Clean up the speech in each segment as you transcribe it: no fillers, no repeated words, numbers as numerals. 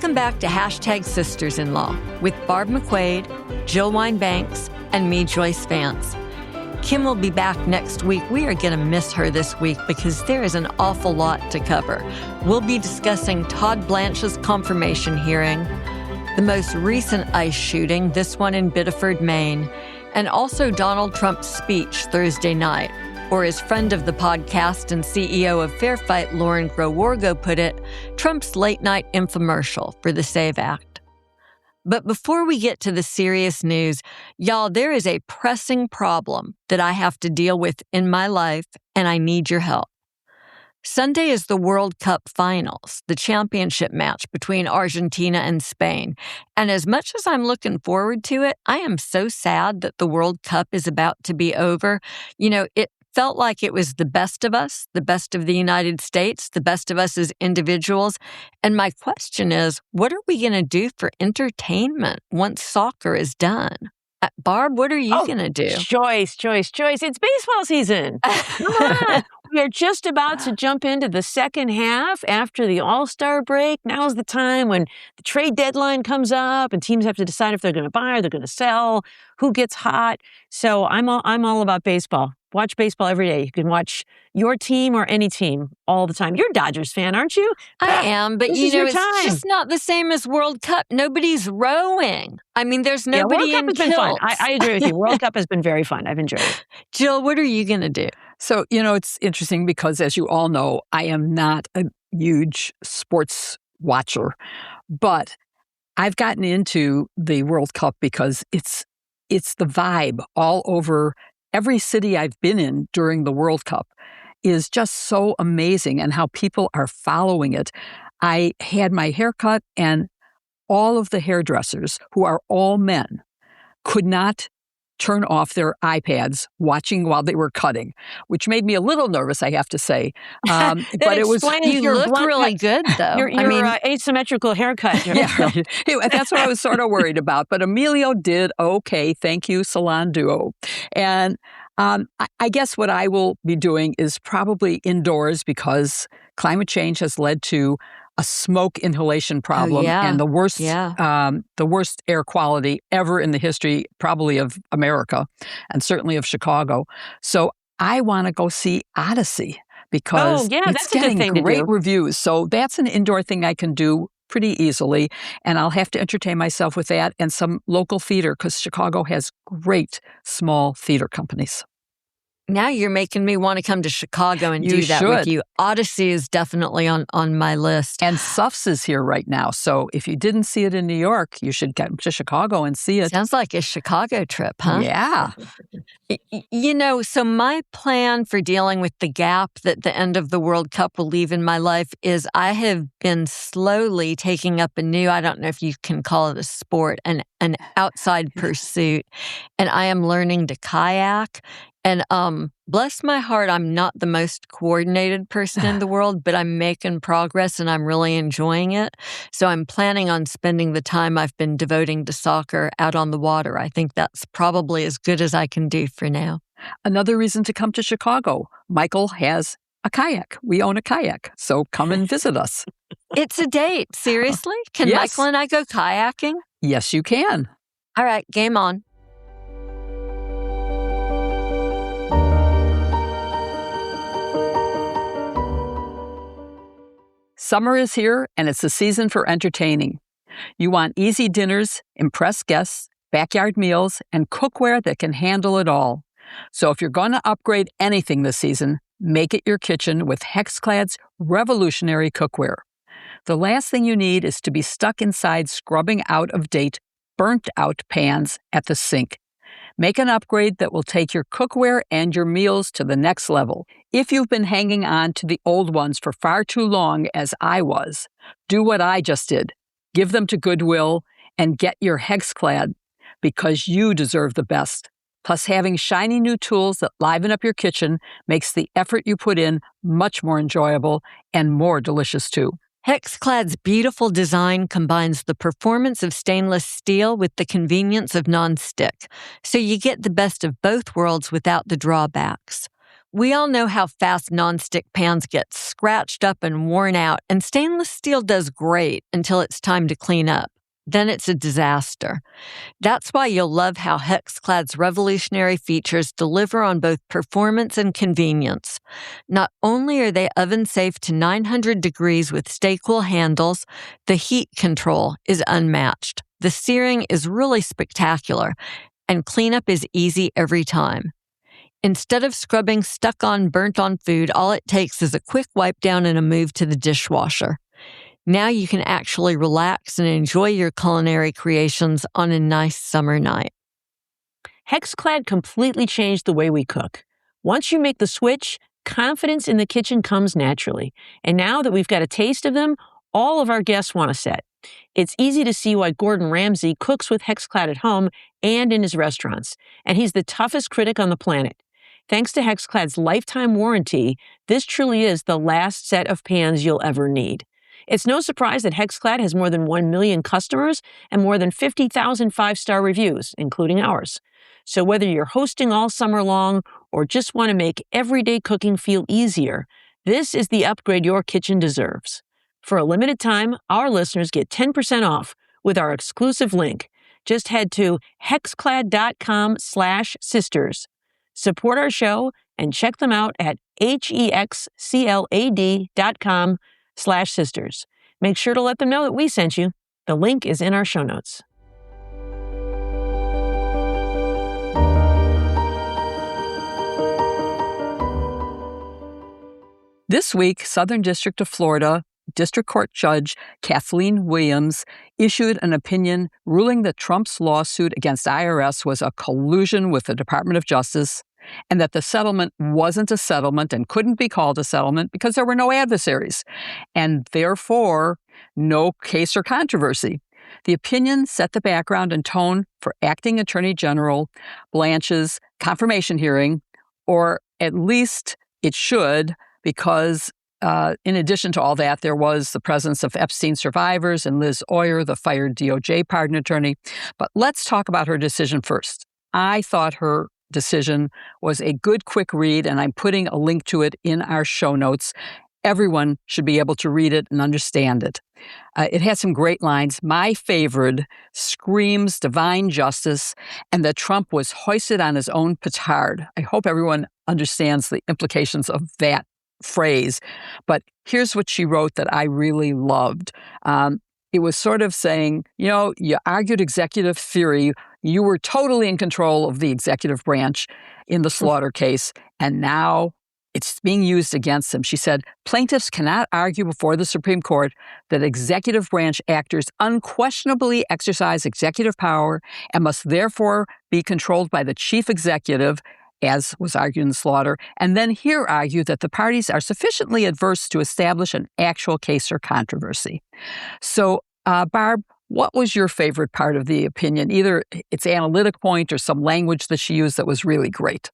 Welcome back to Hashtag Sisters-in-Law with Barb McQuaid, Jill Wine-Banks, and me, Joyce Vance. Kim will be back next week. We are going to miss her this week because there is an awful lot to cover. We'll be discussing Todd Blanche's confirmation hearing, the most recent ICE shooting, this one in Biddeford, Maine, and also Donald Trump's speech Thursday night. Or as friend of the podcast and CEO of Fair Fight, Lauren Growargo, put it, Trump's late-night infomercial for the SAVE Act. But before we get to the serious news, y'all, there is a pressing problem that I have to deal with in my life, and I need your help. Sunday is the World Cup finals, the championship match between Argentina and Spain. And as much as I'm looking forward to it, I am so sad that the World Cup is about to be over. You know, it felt like it was the best of us, the best of the United States, the best of us as individuals. And my question is, what are we going to do for entertainment once soccer is done? Barb, what are you going to do? Joyce, it's baseball season. Come on. We are just about to jump into the second half after the All-Star break. Now's the time when the trade deadline comes up and teams have to decide if they're going to buy or they're going to sell, who gets hot. So I'm all about baseball. Watch baseball every day. You can watch your team or any team all the time. You're a Dodgers fan, aren't you? I am, but you know, it's just not the same as World Cup. Nobody's rowing. I mean, there's nobody in kilts. World Cup has been fun. I agree with you. World Cup has been very fun. I've enjoyed it. Jill, what are you going to do? So, you know, it's interesting because, as you all know, I am not a huge sports watcher, but I've gotten into the World Cup because it's the vibe all over. Every city I've been in during the World Cup is just so amazing, and how people are following it. I had my hair cut, and all of the hairdressers, who are all men, could not turn off their iPads watching while they were cutting, which made me a little nervous, I have to say. But it was you look really good, though. Your asymmetrical haircut. Yeah, that's what I was sort of worried about. But Emilio did okay. Thank you, Salon Duo. And I guess what I will be doing is probably indoors because climate change has led to a smoke inhalation problem and the worst air quality ever in the history, probably of America and certainly of Chicago. So I want to go see Odyssey because it's getting great reviews. So that's an indoor thing I can do pretty easily, and I'll have to entertain myself with that and some local theater because Chicago has great small theater companies. Now you're making me want to come to Chicago and do that with you. Odyssey is definitely on my list. And Suffs is here right now. So if you didn't see it in New York, you should get to Chicago and see it. Sounds like a Chicago trip, huh? Yeah. You know, so my plan for dealing with the gap that the end of the World Cup will leave in my life is I have been slowly taking up a new, I don't know if you can call it a sport, an outside pursuit. And I am learning to kayak. And bless my heart, I'm not the most coordinated person in the world, but I'm making progress and I'm really enjoying it. So I'm planning on spending the time I've been devoting to soccer out on the water. I think that's probably as good as I can do for now. Another reason to come to Chicago. Michael has a kayak. We own a kayak. So come and visit us. It's a date. Seriously? Can Michael and I go kayaking? Yes, you can. All right, game on. Summer is here, and it's the season for entertaining. You want easy dinners, impress guests, backyard meals, and cookware that can handle it all. So if you're going to upgrade anything this season, make it your kitchen with Hexclad's revolutionary cookware. The last thing you need is to be stuck inside scrubbing out-of-date, burnt-out pans at the sink. Make an upgrade that will take your cookware and your meals to the next level. If you've been hanging on to the old ones for far too long, as I was, do what I just did. Give them to Goodwill and get your Hexclad because you deserve the best. Plus, having shiny new tools that liven up your kitchen makes the effort you put in much more enjoyable and more delicious too. Hexclad's beautiful design combines the performance of stainless steel with the convenience of nonstick, so you get the best of both worlds without the drawbacks. We all know how fast nonstick pans get scratched up and worn out, and stainless steel does great until it's time to clean up. Then it's a disaster. That's why you'll love how Hexclad's revolutionary features deliver on both performance and convenience. Not only are they oven-safe to 900 degrees with stay-cool handles, the heat control is unmatched. The searing is really spectacular, and cleanup is easy every time. Instead of scrubbing stuck-on, burnt-on food, all it takes is a quick wipe down and a move to the dishwasher. Now you can actually relax and enjoy your culinary creations on a nice summer night. Hexclad completely changed the way we cook. Once you make the switch, confidence in the kitchen comes naturally. And now that we've got a taste of them, all of our guests want a set. It's easy to see why Gordon Ramsay cooks with Hexclad at home and in his restaurants. And he's the toughest critic on the planet. Thanks to Hexclad's lifetime warranty, this truly is the last set of pans you'll ever need. It's no surprise that Hexclad has more than 1 million customers and more than 50,000 five-star reviews, including ours. So whether you're hosting all summer long or just want to make everyday cooking feel easier, this is the upgrade your kitchen deserves. For a limited time, our listeners get 10% off with our exclusive link. Just head to hexclad.com/sisters. Support our show and check them out at hexclad.com/sisters. Make sure to let them know that we sent you. The link is in our show notes. This week, Southern District of Florida District Court Judge Kathleen Williams issued an opinion ruling that Trump's lawsuit against IRS was a collusion with the Department of Justice and that the settlement wasn't a settlement and couldn't be called a settlement because there were no adversaries and therefore no case or controversy. The opinion set the background and tone for Acting Attorney General Blanche's confirmation hearing, or at least it should, because in addition to all that, there was the presence of Epstein survivors and Liz Oyer, the fired DOJ pardon attorney. But let's talk about her decision first. I thought her decision was a good, quick read, and I'm putting a link to it in our show notes. Everyone should be able to read it and understand it. It has some great lines. My favorite screams divine justice and that Trump was hoisted on his own petard. I hope everyone understands the implications of that phrase. But here's what she wrote that I really loved. It was sort of saying, you argued executive theory. You were totally in control of the executive branch in the Slaughter case, and now it's being used against them. She said, plaintiffs cannot argue before the Supreme Court that executive branch actors unquestionably exercise executive power and must therefore be controlled by the chief executive, as was argued in Slaughter, and then here argue that the parties are sufficiently adverse to establish an actual case or controversy. So, Barb, what was your favorite part of the opinion? Either its analytic point or some language that she used that was really great.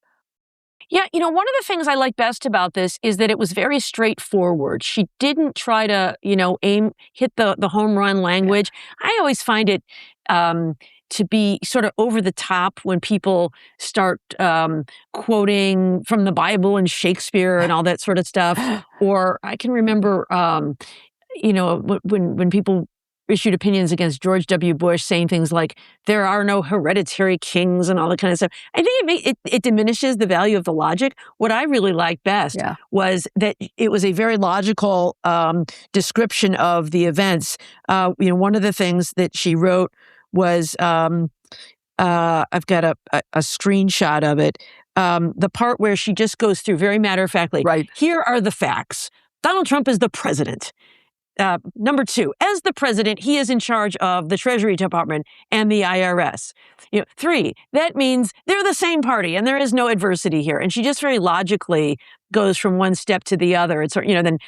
Yeah, one of the things I like best about this is that it was very straightforward. She didn't try to, hit the home run language. I always find it to be sort of over the top when people start quoting from the Bible and Shakespeare and all that sort of stuff. Or I can remember, when people issued opinions against George W. Bush saying things like, there are no hereditary kings and all that kind of stuff. I think it diminishes the value of the logic. What I really liked best was that it was a very logical description of the events. One of the things that she wrote was, I've got a screenshot of it, the part where she just goes through very matter-of-factly, right. Here are the facts. Donald Trump is the president. Number two, as the president, he is in charge of the Treasury Department and the IRS. Three, that means they're the same party and there is no adversity here. And she just very logically goes from one step to the other. It's, then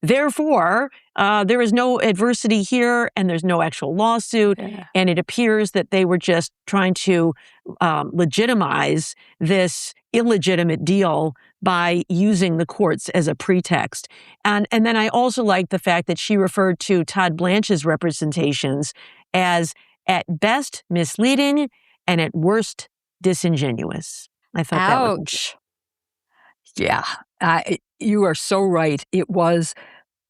therefore, there is no adversity here and there's no actual lawsuit. Yeah. And it appears that they were just trying to legitimize this illegitimate deal by using the courts as a pretext. And then I also like the fact that she referred to Todd Blanche's representations as at best misleading and at worst disingenuous. I thought that was... Yeah, you are so right. It was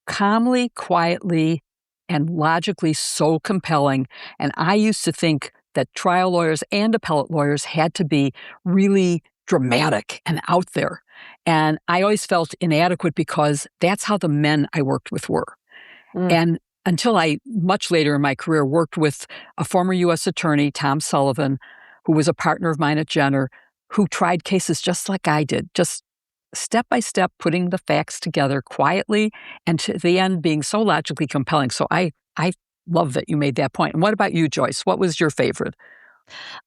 calmly, quietly, and logically so compelling. And I used to think that trial lawyers and appellate lawyers had to be really dramatic and out there. And I always felt inadequate because that's how the men I worked with were. Mm. And until I, much later in my career, worked with a former U.S. attorney, Tom Sullivan, who was a partner of mine at Jenner, who tried cases just like I did, just step by step, putting the facts together quietly and to the end being so logically compelling. So I love that you made that point. And what about you, Joyce? What was your favorite?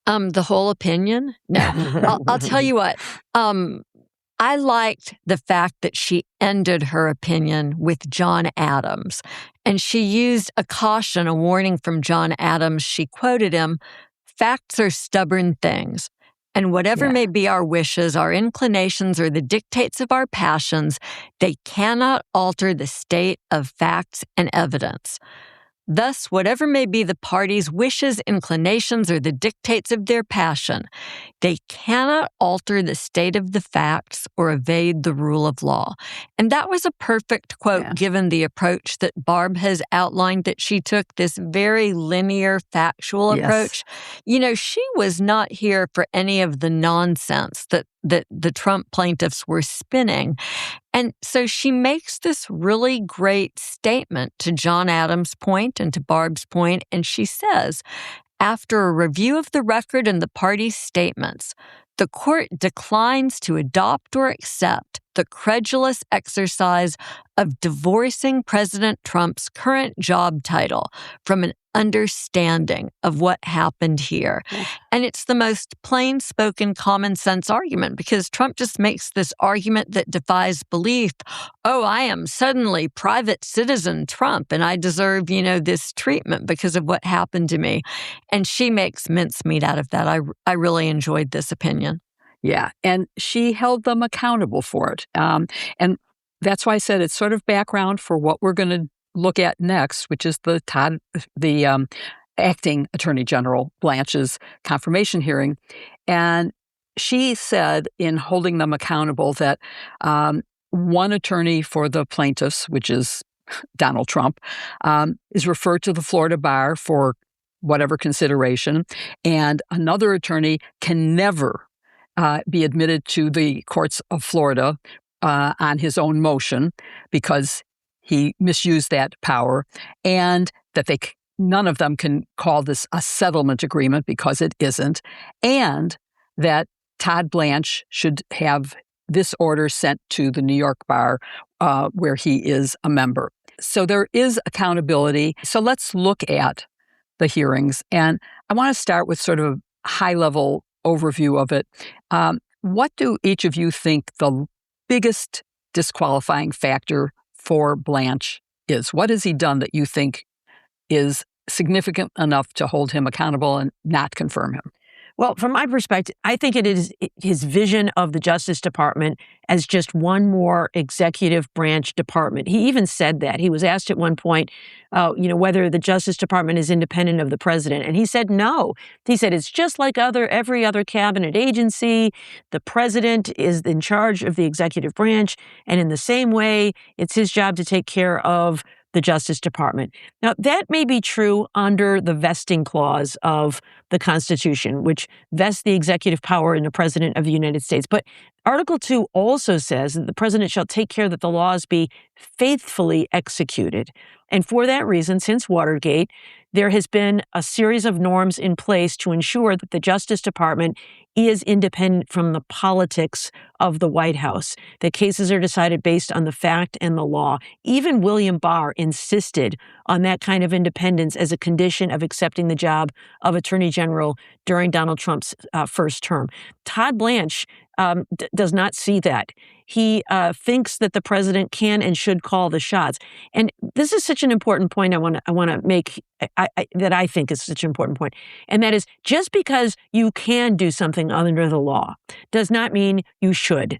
The whole opinion? No. I'll tell you what. I liked the fact that she ended her opinion with John Adams. And she used a caution, a warning from John Adams. She quoted him, "Facts are stubborn things. And whatever may be our wishes, our inclinations, or the dictates of our passions, they cannot alter the state of facts and evidence. Thus, whatever may be the party's wishes, inclinations, or the dictates of their passion, they cannot alter the state of the facts or evade the rule of law." And that was a perfect quote given the approach that Barb has outlined that she took, this very linear, factual approach. You know, she was not here for any of the nonsense that the Trump plaintiffs were spinning. And so she makes this really great statement to John Adams' point and to Barb's point, and she says, "After a review of the record and the parties' statements, the court declines to adopt or accept the credulous exercise of divorcing President Trump's current job title from an understanding of what happened here." And it's the most plain-spoken, common-sense argument because Trump just makes this argument that defies belief. Oh, I am suddenly private citizen Trump, and I deserve, this treatment because of what happened to me. And she makes mincemeat out of that. I really enjoyed this opinion. Yeah, and she held them accountable for it. And that's why I said it's sort of background for what we're going to look at next, which is the acting Attorney General Blanche's confirmation hearing. And she said in holding them accountable that one attorney for the plaintiffs, which is Donald Trump, is referred to the Florida bar for whatever consideration, and another attorney can never be admitted to the courts of Florida on his own motion because he misused that power, and that none of them can call this a settlement agreement because it isn't, and that Todd Blanche should have this order sent to the New York bar where he is a member. So there is accountability. So let's look at the hearings, and I want to start with sort of a high-level overview of it. What do each of you think the biggest disqualifying factor for Blanche is? What has he done that you think is significant enough to hold him accountable and not confirm him? Well, from my perspective, I think it is his vision of the Justice Department as just one more executive branch department. He even said that. He was asked at one point, whether the Justice Department is independent of the president. And he said no. He said it's just like every other cabinet agency. The president is in charge of the executive branch. And in the same way, it's his job to take care of the Justice Department. Now, that may be true under the vesting clause of the Constitution, which vests the executive power in the President of the United States. But Article 2 also says that the president shall take care that the laws be faithfully executed. And for that reason, since Watergate, there has been a series of norms in place to ensure that the Justice Department is independent from the politics of the White House, that cases are decided based on the fact and the law. Even William Barr insisted on that kind of independence as a condition of accepting the job of Attorney General during Donald Trump's first term. Todd Blanche does not see that. He thinks that the president can and should call the shots. And this is such an important point I want to make, that I think is such an important point. And that is, just because you can do something under the law does not mean you should.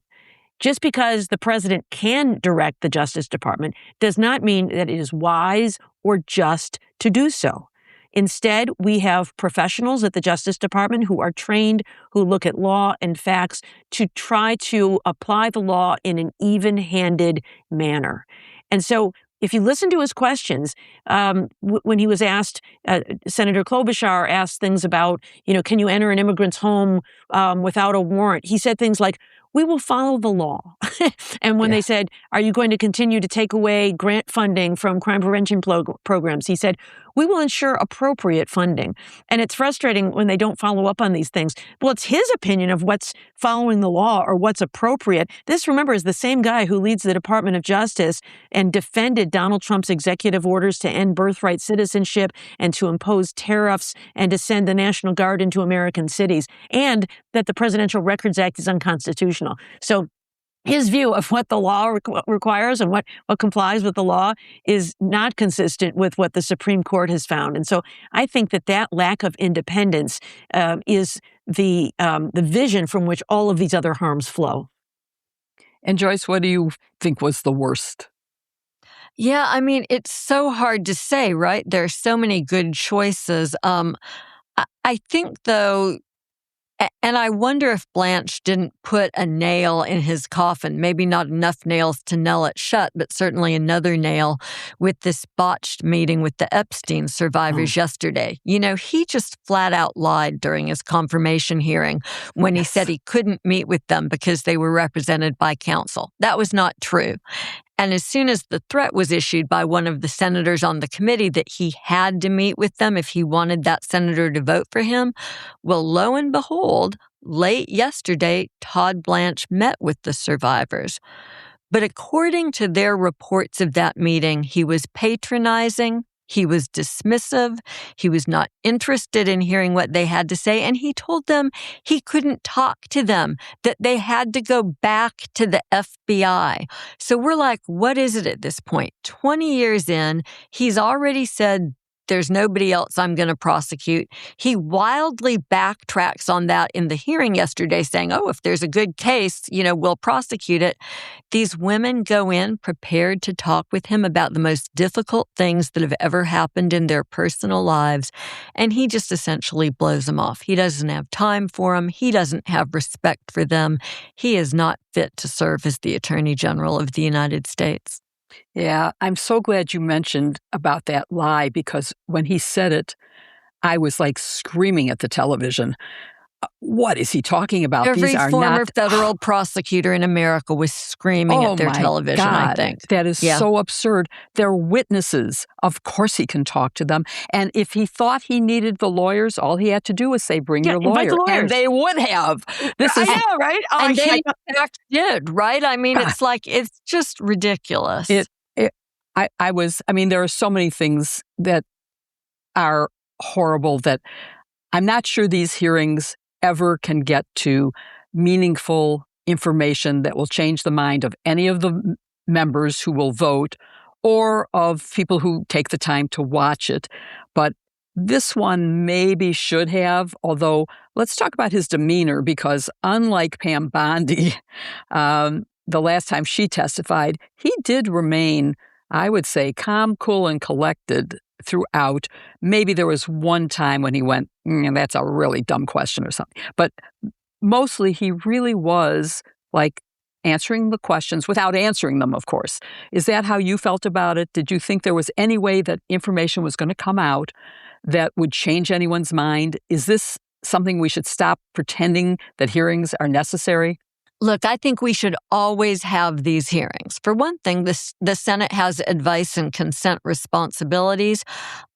Just because the president can direct the Justice Department does not mean that it is wise or just to do so. Instead, we have professionals at the Justice Department who are trained, who look at law and facts to try to apply the law in an even-handed manner. And so if you listen to his questions, when he was asked, Senator Klobuchar asked things about, can you enter an immigrant's home without a warrant? He said things like, we will follow the law. And when they said, are you going to continue to take away grant funding from crime prevention programs? He said, we will ensure appropriate funding. And it's frustrating when they don't follow up on these things. Well, it's his opinion of what's following the law or what's appropriate. This, remember, is the same guy who leads the Department of Justice and defended Donald Trump's executive orders to end birthright citizenship and to impose tariffs and to send the National Guard into American cities, and that the Presidential Records Act is unconstitutional. So his view of what the law requires and what complies with the law is not consistent with what the Supreme Court has found. And so I think that lack of independence is the vision from which all of these other harms flow. And Joyce, what do you think was the worst? Yeah, I mean, it's so hard to say, right? There are so many good choices. I think, though, and I wonder if Blanche didn't put a nail in his coffin, maybe not enough nails to nail it shut, but certainly another nail with this botched meeting with the Epstein survivors yesterday. He just flat out lied during his confirmation hearing when he said he couldn't meet with them because they were represented by counsel. That was not true. And as soon as the threat was issued by one of the senators on the committee that he had to meet with them if he wanted that senator to vote for him, well, lo and behold, late yesterday, Todd Blanche met with the survivors. But according to their reports of that meeting, he was patronizing, he was dismissive, he was not interested in hearing what they had to say, and he told them he couldn't talk to them, that they had to go back to the FBI. So we're like, what is it at this point? 20 years in, he's already said, there's nobody else I'm going to prosecute. He wildly backtracks on that in the hearing yesterday, saying, if there's a good case, we'll prosecute it. These women go in prepared to talk with him about the most difficult things that have ever happened in their personal lives, and he just essentially blows them off. He doesn't have time for them. He doesn't have respect for them. He is not fit to serve as the Attorney General of the United States. Yeah, I'm so glad you mentioned about that lie, because when he said it, I was like screaming at the television. What is he talking about? Every These are former federal prosecutor in America was screaming at their television, God, I think. That is so absurd. They're witnesses. Of course he can talk to them. And if he thought he needed the lawyers, all he had to do was say, bring your lawyer. And they would have. I know, right? And they in fact did, right? I mean, it's like, it's just ridiculous. There are so many things that are horrible that I'm not sure these hearings ever can get to meaningful information that will change the mind of any of the members who will vote or of people who take the time to watch it. But this one maybe should have, although let's talk about his demeanor, because unlike Pam Bondi, the last time she testified, he did remain, I would say, calm, cool, and collected throughout. Maybe there was one time when he went, that's a really dumb question or something. But mostly he really was like answering the questions without answering them, of course. Is that how you felt about it? Did you think there was any way that information was going to come out that would change anyone's mind? Is this something we should stop pretending that hearings are necessary? Look, I think we should always have these hearings. For one thing, the Senate has advice and consent responsibilities.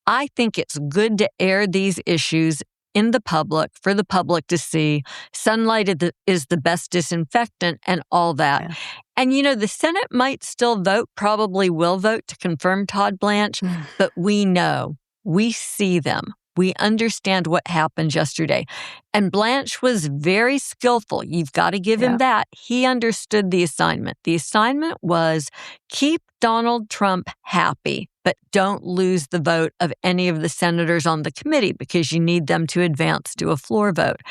I think it's good to air these issues in the public, for the public to see. Sunlight is the best disinfectant and all that. Yeah. And, the Senate might still vote, probably will vote to confirm Todd Blanche, but we see them. We understand what happened yesterday. And Blanche was very skillful. You've got to give him that. He understood the assignment. The assignment was keep Donald Trump happy, but don't lose the vote of any of the senators on the committee because you need them to advance to a floor vote.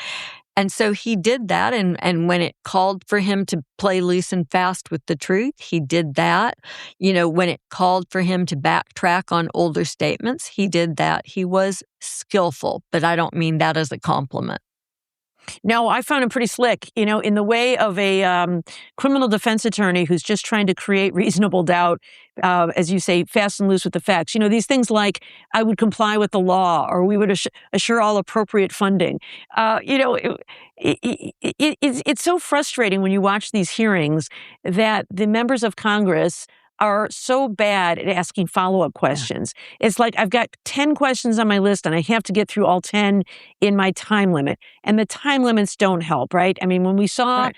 And so he did that. And when it called for him to play loose and fast with the truth, he did that. When it called for him to backtrack on older statements, he did that. He was skillful, but I don't mean that as a compliment. No, I found him pretty slick, in the way of a criminal defense attorney who's just trying to create reasonable doubt, as you say, fast and loose with the facts. These things like, I would comply with the law, or we would assure all appropriate funding. It's so frustrating when you watch these hearings that the members of Congress are so bad at asking follow-up questions. Yeah. It's like, I've got 10 questions on my list and I have to get through all 10 in my time limit. And the time limits don't help, right? I mean, when we saw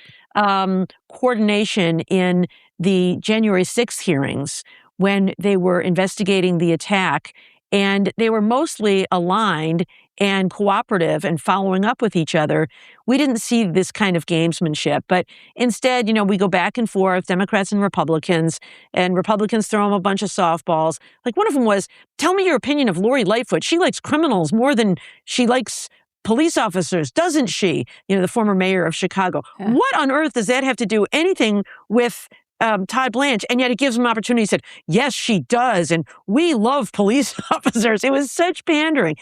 coordination in the January 6th hearings, when they were investigating the attack, and they were mostly aligned and cooperative and following up with each other, we didn't see this kind of gamesmanship. But instead, we go back and forth, Democrats and Republicans throw them a bunch of softballs. Like, one of them was, tell me your opinion of Lori Lightfoot. She likes criminals more than she likes police officers, doesn't she? The former mayor of Chicago. Yeah. What on earth does that have to do anything with Todd Blanche? And yet it gives him an opportunity. He said, yes, she does. And we love police officers. It was such pandering.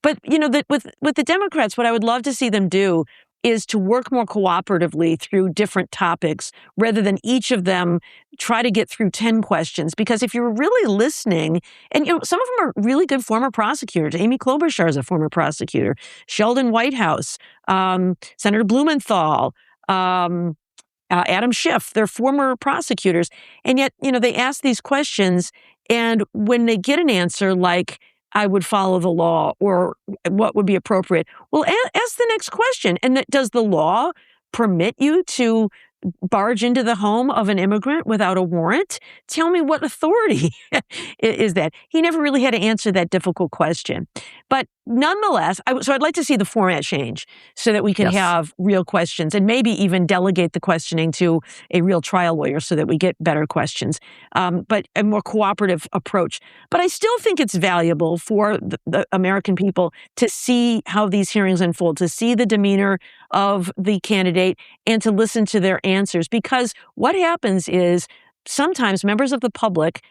But, with the Democrats, what I would love to see them do is to work more cooperatively through different topics rather than each of them try to get through 10 questions. Because if you're really listening, and some of them are really good former prosecutors. Amy Klobuchar is a former prosecutor. Sheldon Whitehouse, Senator Blumenthal, Adam Schiff, they're former prosecutors. And yet, they ask these questions, and when they get an answer like, I would follow the law, or what would be appropriate, well, ask the next question. And does the law permit you to barge into the home of an immigrant without a warrant? Tell me what authority is that? He never really had to answer that difficult question. But nonetheless, so I'd like to see the format change so that we can have real questions, and maybe even delegate the questioning to a real trial lawyer so that we get better questions, but a more cooperative approach. But I still think it's valuable for the American people to see how these hearings unfold, to see the demeanor of the candidate and to listen to their answers. Because what happens is sometimes members of the public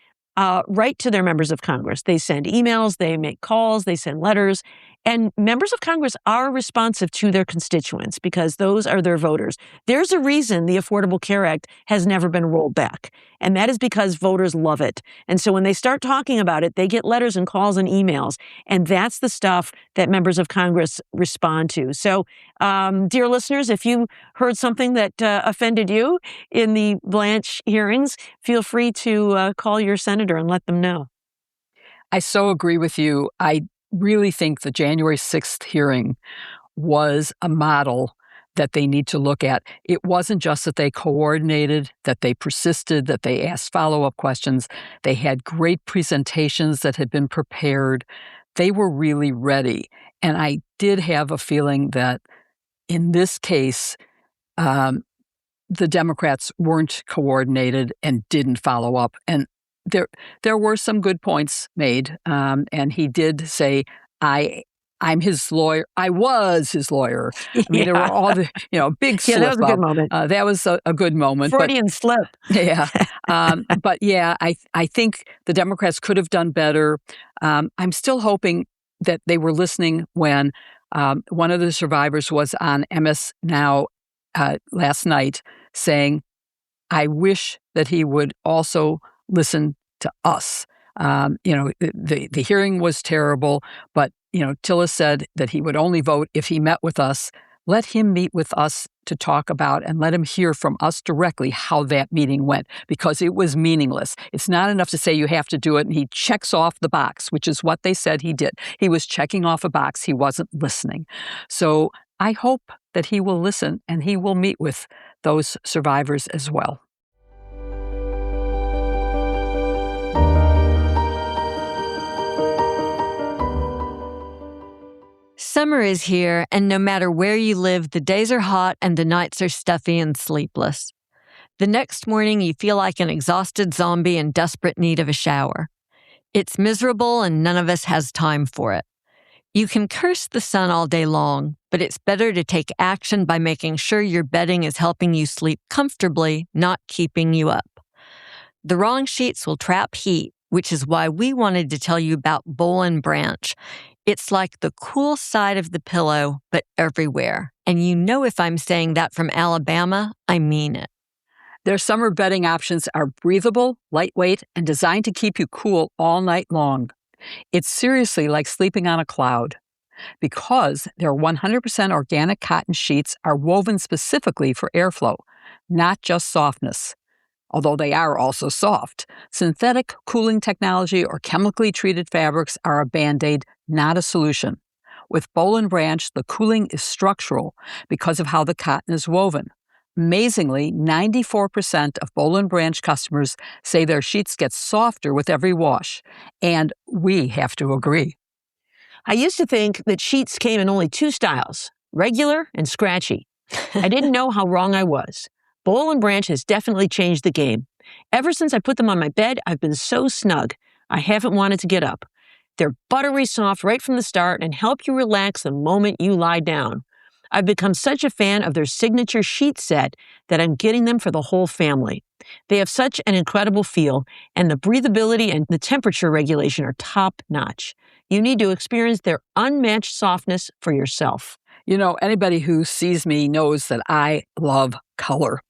write to their members of Congress. They send emails, they make calls, they send letters. And members of Congress are responsive to their constituents because those are their voters. There's a reason the Affordable Care Act has never been rolled back. And that is because voters love it. And so when they start talking about it, they get letters and calls and emails. And that's the stuff that members of Congress respond to. So, dear listeners, if you heard something that offended you in the Blanche hearings, feel free to call your senator and let them know. I so agree with you. I really think the January 6th hearing was a model that they need to look at. It wasn't just that they coordinated, that they persisted, that they asked follow-up questions. They had great presentations that had been prepared. They were really ready. And I did have a feeling that in this case, the Democrats weren't coordinated and didn't follow up. And there were some good points made, and he did say, I'm his lawyer. I was his lawyer. I mean, there were all the, big slip that was a good moment. That was a good moment. Freudian slip. Yeah. But yeah, I think the Democrats could have done better. I'm still hoping that they were listening when one of the survivors was on MS Now last night saying, I wish that he would also listen to us. The hearing was terrible, but, Tillis said that he would only vote if he met with us. Let him meet with us to talk about and let him hear from us directly how that meeting went, because it was meaningless. It's not enough to say you have to do it, and he checks off the box, which is what they said he did. He was checking off a box. He wasn't listening. So I hope that he will listen and he will meet with those survivors as well. Summer is here, and no matter where you live, the days are hot and the nights are stuffy and sleepless. The next morning, you feel like an exhausted zombie in desperate need of a shower. It's miserable, and none of us has time for it. You can curse the sun all day long, but it's better to take action by making sure your bedding is helping you sleep comfortably, not keeping you up. The wrong sheets will trap heat, which is why we wanted to tell you about Boll Branch. It's like the cool side of the pillow, but everywhere. And you know if I'm saying that from Alabama, I mean it. Their summer bedding options are breathable, lightweight, and designed to keep you cool all night long. It's seriously like sleeping on a cloud. Because their 100% organic cotton sheets are woven specifically for airflow, not just softness. Although they are also soft, synthetic cooling technology or chemically treated fabrics are a Band-Aid, not a solution. With Boll Branch, the cooling is structural because of how the cotton is woven. Amazingly, 94% of Boll Branch customers say their sheets get softer with every wash, and we have to agree. I used to think that sheets came in only two styles, regular and scratchy. I didn't know how wrong I was. Boll Branch has definitely changed the game. Ever since I put them on my bed, I've been so snug, I haven't wanted to get up. They're buttery soft right from the start and help you relax the moment you lie down. I've become such a fan of their signature sheet set that I'm getting them for the whole family. They have such an incredible feel, and the breathability and the temperature regulation are top-notch. You need to experience their unmatched softness for yourself. You know, anybody who sees me knows that I love color.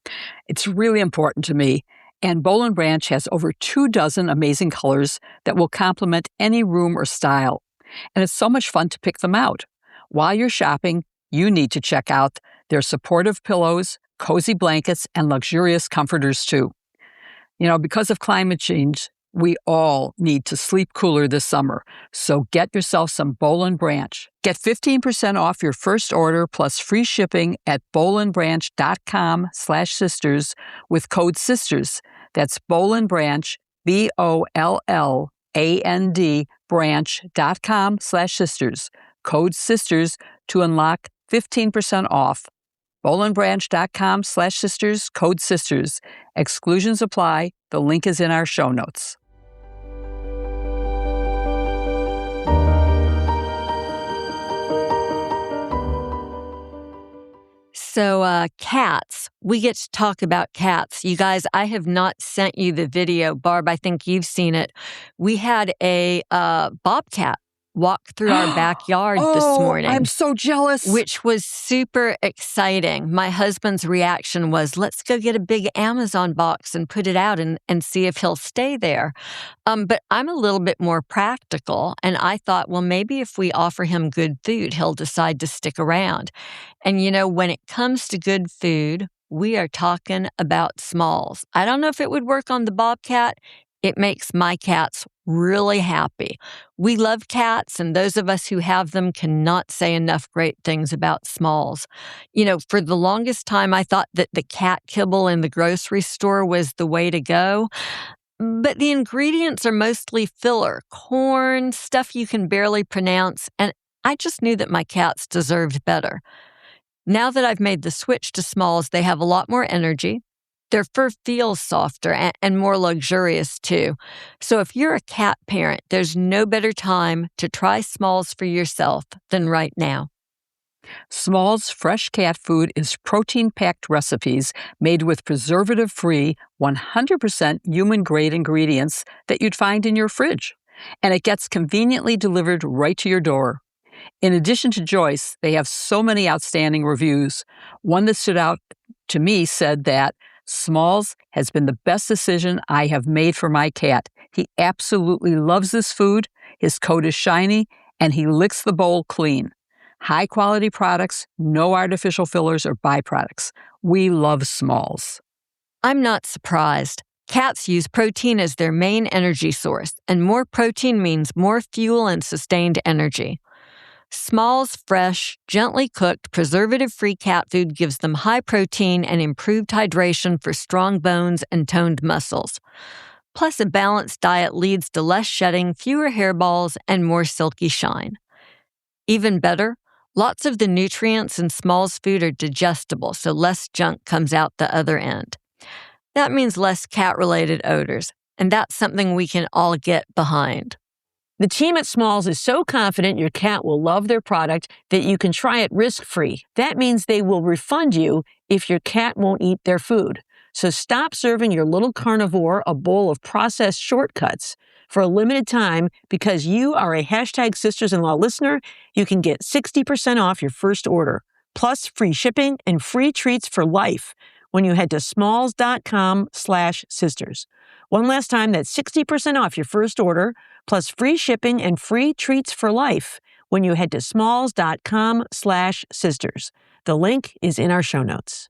It's really important to me. And Boll Branch has over 24 amazing colors that will complement any room or style. And it's so much fun to pick them out. While you're shopping, you need to check out their supportive pillows, cozy blankets, and luxurious comforters too. You know, because of climate change, we all need to sleep cooler this summer. So get yourself some Boll Branch. Get 15% off your first order plus free shipping at bollandbranch.com/sisters with code SISTERS. That's Boll Branch, BOLLAND branch.com/sisters. Code SISTERS to unlock 15% off. bollandbranch.com/sisters, code SISTERS. Exclusions apply. The link is in our show notes. So, cats. We get to talk about cats. You guys, I have not sent you the video. Barb, I think you've seen it. We had a bobcat walk through our backyard this morning. I'm so jealous. Which was super exciting. My husband's reaction was, let's go get a big Amazon box and put it out and see if he'll stay there. But I'm a little bit more practical, and I thought, well, maybe if we offer him good food, he'll decide to stick around. And you know, when it comes to good food, we are talking about Smalls. I don't know if it would work on the bobcat. It makes my cats really happy. We love cats, and those of us who have them cannot say enough great things about Smalls. You know, for the longest time, I thought that the cat kibble in the grocery store was the way to go. But the ingredients are mostly filler, corn, stuff you can barely pronounce, and I just knew that my cats deserved better. Now that I've made the switch to Smalls, they have a lot more energy. Their fur feels softer and more luxurious, too. So if you're a cat parent, there's no better time to try Smalls for yourself than right now. Smalls fresh cat food is protein-packed recipes made with preservative-free, 100% human-grade ingredients that you'd find in your fridge. And it gets conveniently delivered right to your door. In addition to Joyce, they have so many outstanding reviews. One that stood out to me said that Smalls has been the best decision I have made for my cat. He absolutely loves this food, his coat is shiny, and he licks the bowl clean. High-quality products, no artificial fillers or byproducts. We love Smalls. I'm not surprised. Cats use protein as their main energy source, and more protein means more fuel and sustained energy. Smalls fresh, gently cooked, preservative-free cat food gives them high protein and improved hydration for strong bones and toned muscles. Plus, a balanced diet leads to less shedding, fewer hairballs, and more silky shine. Even better, lots of the nutrients in Smalls food are digestible, so less junk comes out the other end. That means less cat-related odors, and that's something we can all get behind. The team at Smalls is so confident your cat will love their product that you can try it risk-free. That means they will refund you if your cat won't eat their food. So stop serving your little carnivore a bowl of processed shortcuts. For a limited time, because you are a hashtag Sisters-in-Law listener, you can get 60% off your first order, plus free shipping and free treats for life when you head to smalls.com/sisters. One last time, that's 60% off your first order, plus free shipping and free treats for life when you head to smalls.com/sisters. The link is in our show notes.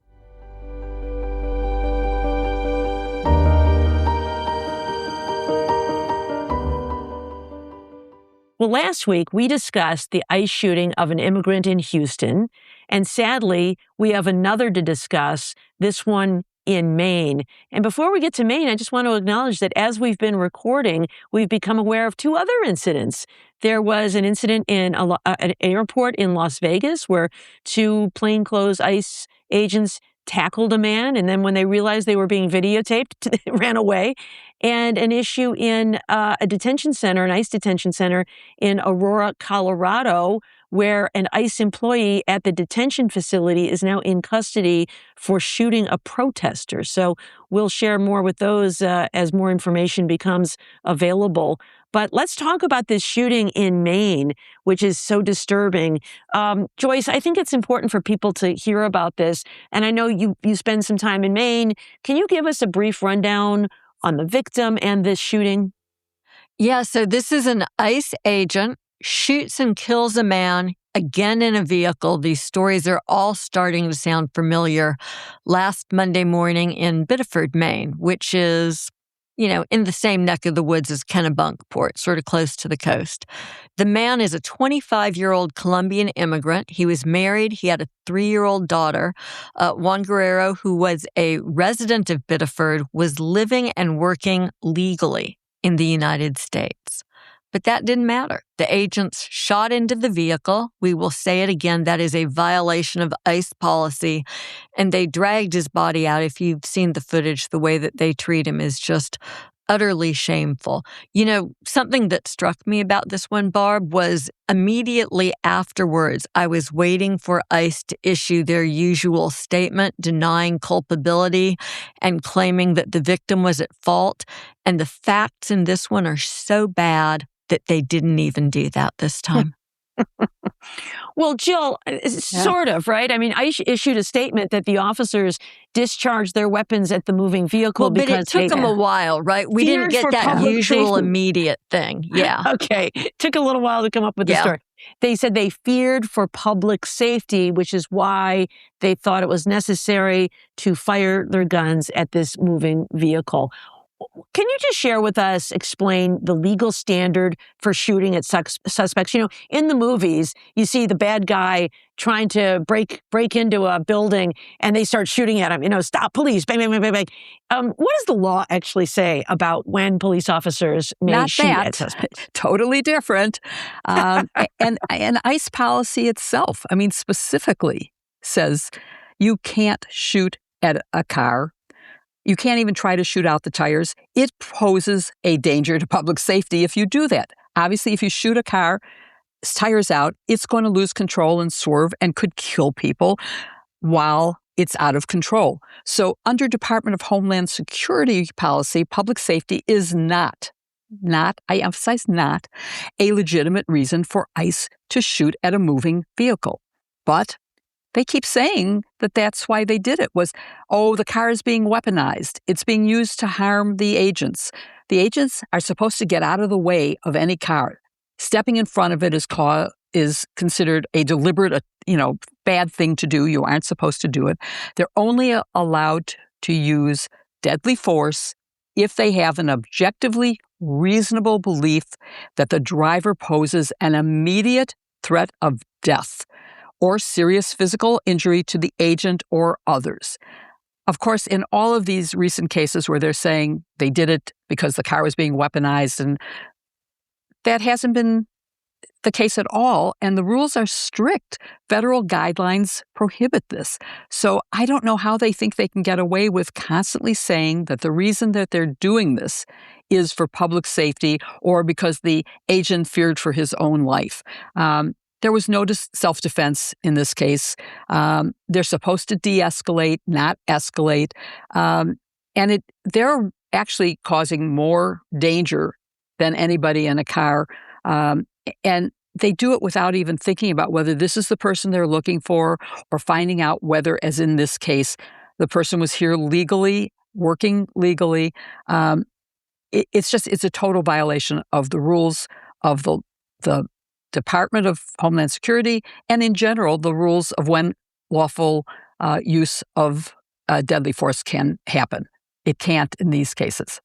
Well, last week we discussed the ICE shooting of an immigrant in Houston, and sadly, we have another to discuss, this one in Maine. And before we get to Maine, I just want to acknowledge that as we've been recording, we've become aware of two other incidents. There was an incident in an airport in Las Vegas where two plainclothes ICE agents tackled a man, and then when they realized they were being videotaped, ran away. And an issue in a detention center, an ICE detention center in Aurora, Colorado, where an ICE employee at the detention facility is now in custody for shooting a protester. So we'll share more with those as more information becomes available. But let's talk about this shooting in Maine, which is so disturbing. Joyce, I think it's important for people to hear about this. And I know you spend some time in Maine. Can you give us a brief rundown on the victim and this shooting? Yeah, so this is an ICE agent, shoots and kills a man, again in a vehicle. These stories are all starting to sound familiar. Last Monday morning in Biddeford, Maine, which is, in the same neck of the woods as Kennebunkport, sort of close to the coast. The man is a 25-year-old Colombian immigrant. He was married. He had a 3-year-old daughter. Juan Guerrero, who was a resident of Biddeford, was living and working legally in the United States. But that didn't matter. The agents shot into the vehicle. We will say it again, that is a violation of ICE policy. And they dragged his body out. If you've seen the footage, the way that they treat him is just utterly shameful. Something that struck me about this one, Barb, was immediately afterwards, I was waiting for ICE to issue their usual statement denying culpability and claiming that the victim was at fault. And the facts in this one are so bad that they didn't even do that this time. Well, Jill, sort of, right? I mean, ICE issued a statement that the officers discharged their weapons at the moving vehicle but it took them a while, right? We didn't get that usual immediate thing. Yeah. Okay. It took a little while to come up with the story. They said they feared for public safety, which is why they thought it was necessary to fire their guns at this moving vehicle. Can you just share with us, explain the legal standard for shooting at suspects? In the movies, you see the bad guy trying to break into a building and they start shooting at him, stop police, bang, bang, bang, bang, bang. What does the law actually say about when police officers may shoot at suspects? Totally different. And ICE policy itself, specifically says you can't shoot at a car. You can't even try to shoot out the tires. It poses a danger to public safety if you do that. Obviously, if you shoot a car, tires out, it's going to lose control and swerve and could kill people while it's out of control. So under Department of Homeland Security policy, public safety is not, I emphasize not, a legitimate reason for ICE to shoot at a moving vehicle. But they keep saying that that's why they did it, was, the car is being weaponized. It's being used to harm the agents. The agents are supposed to get out of the way of any car. Stepping in front of it is considered a deliberate, bad thing to do. You aren't supposed to do it. They're only allowed to use deadly force if they have an objectively reasonable belief that the driver poses an immediate threat of death or serious physical injury to the agent or others. Of course, in all of these recent cases where they're saying they did it because the car was being weaponized, and that hasn't been the case at all, and the rules are strict. Federal guidelines prohibit this. So I don't know how they think they can get away with constantly saying that the reason that they're doing this is for public safety or because the agent feared for his own life. There was no self-defense in this case. They're supposed to de-escalate, not escalate. And they're actually causing more danger than anybody in a car. And they do it without even thinking about whether this is the person they're looking for or finding out whether, as in this case, the person was here legally, working legally. It's a total violation of the rules of the Department of Homeland Security and, in general, the rules of when lawful use of deadly force can happen. It can't in these cases.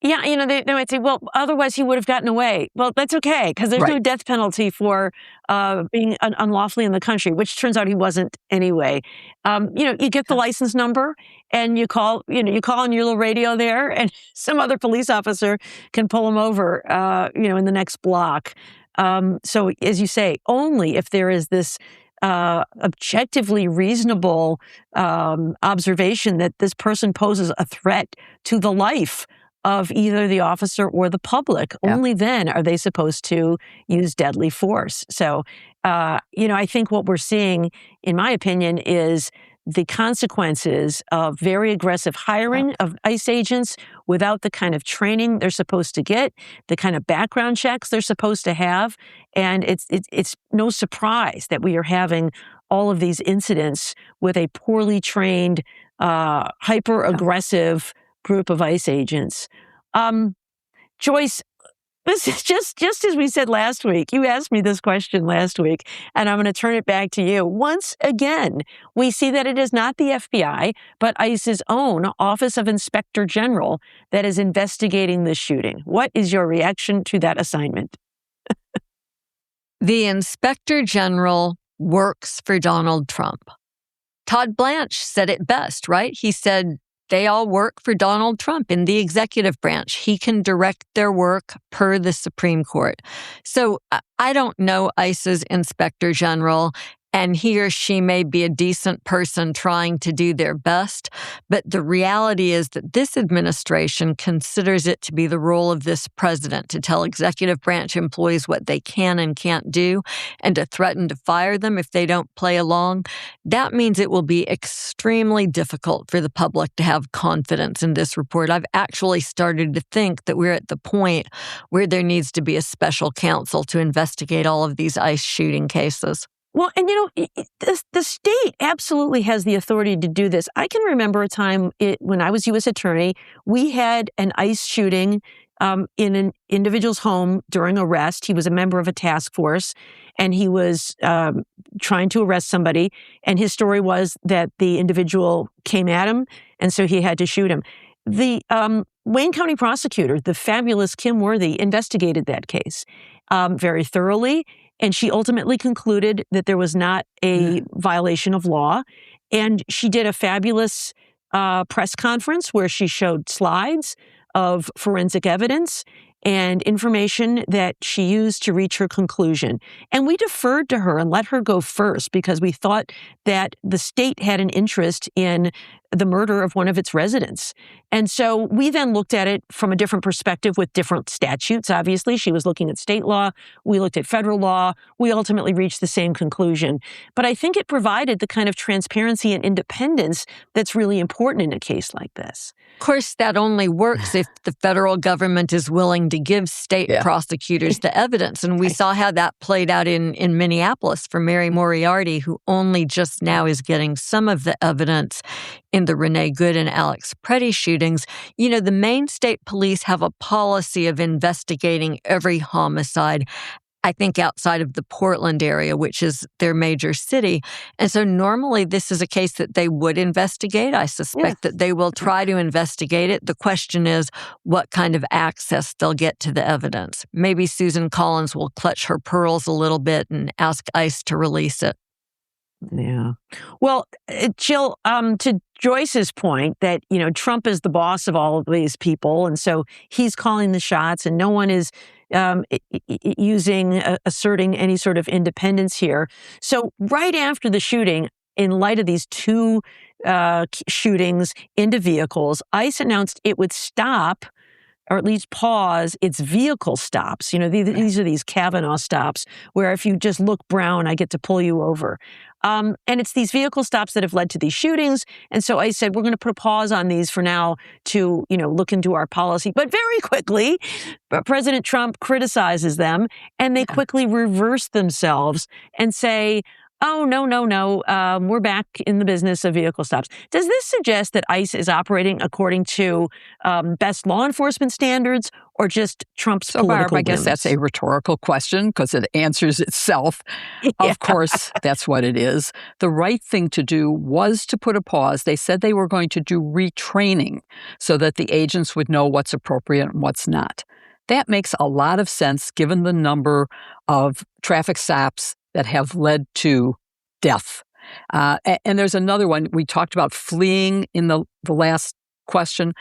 Yeah, they might say, well, otherwise he would have gotten away. Well, that's okay, because there's no death penalty for being unlawfully in the country, which turns out he wasn't anyway. You get the license number and you call on your little radio there, and some other police officer can pull him over, in the next block. So as you say, only if there is this objectively reasonable observation that this person poses a threat to the life of either the officer or the public. Yeah. Only then are they supposed to use deadly force. So, I think what we're seeing, in my opinion, is the consequences of very aggressive hiring of ICE agents without the kind of training they're supposed to get, the kind of background checks they're supposed to have. And it's no surprise that we are having all of these incidents with a poorly trained, hyper-aggressive group of ICE agents. Joyce, this is just as we said last week. You asked me this question last week, and I'm going to turn it back to you. Once again, we see that it is not the FBI, but ICE's own Office of Inspector General that is investigating this shooting. What is your reaction to that assignment? The Inspector General works for Donald Trump. Todd Blanche said it best, right? He said, they all work for Donald Trump in the executive branch. He can direct their work per the Supreme Court. So I don't know ICE's Inspector General, and he or she may be a decent person trying to do their best, but the reality is that this administration considers it to be the role of this president to tell executive branch employees what they can and can't do and to threaten to fire them if they don't play along. That means it will be extremely difficult for the public to have confidence in this report. I've actually started to think that we're at the point where there needs to be a special counsel to investigate all of these ICE shooting cases. Well, and the state absolutely has the authority to do this. I can remember a time when I was U.S. attorney, we had an ICE shooting in an individual's home during arrest. He was a member of a task force, and he was trying to arrest somebody. And his story was that the individual came at him, and so he had to shoot him. The Wayne County prosecutor, the fabulous Kim Worthy, investigated that case very thoroughly. And she ultimately concluded that there was not a violation of law. And she did a fabulous press conference where she showed slides of forensic evidence and information that she used to reach her conclusion. And we deferred to her and let her go first because we thought that the state had an interest in the murder of one of its residents. And so we then looked at it from a different perspective with different statutes. Obviously, she was looking at state law. We looked at federal law. We ultimately reached the same conclusion. But I think it provided the kind of transparency and independence that's really important in a case like this. Of course, that only works if the federal government is willing to give state prosecutors the evidence. And we saw how that played out in Minneapolis for Mary Moriarty, who only just now is getting some of the evidence in the Renee Good and Alex Preddy shootings. The Maine State Police have a policy of investigating every homicide, I think outside of the Portland area, which is their major city. And so normally this is a case that they would investigate. I suspect that they will try to investigate it. The question is what kind of access they'll get to the evidence. Maybe Susan Collins will clutch her pearls a little bit and ask ICE to release it. Yeah. Well, Jill, to Joyce's point that, Trump is the boss of all of these people. And so he's calling the shots and no one is asserting any sort of independence here. So right after the shooting, in light of these two shootings into vehicles, ICE announced it would stop, or at least pause, its vehicle stops. These are these Kavanaugh stops where if you just look brown, I get to pull you over. And it's these vehicle stops that have led to these shootings. And so I said, we're going to put a pause on these for now to, look into our policy. But very quickly, President Trump criticizes them and they quickly reverse themselves and say, oh, no, we're back in the business of vehicle stops. Does this suggest that ICE is operating according to best law enforcement standards or just Trump's political Barb, I guess whims? that's a rhetorical question because it answers itself. Yeah. Of course, that's what it is. The right thing to do was to put a pause. They said they were going to do retraining so that the agents would know what's appropriate and what's not. That makes a lot of sense given the number of traffic stops that have led to death. And there's another one. We talked about fleeing in the last question.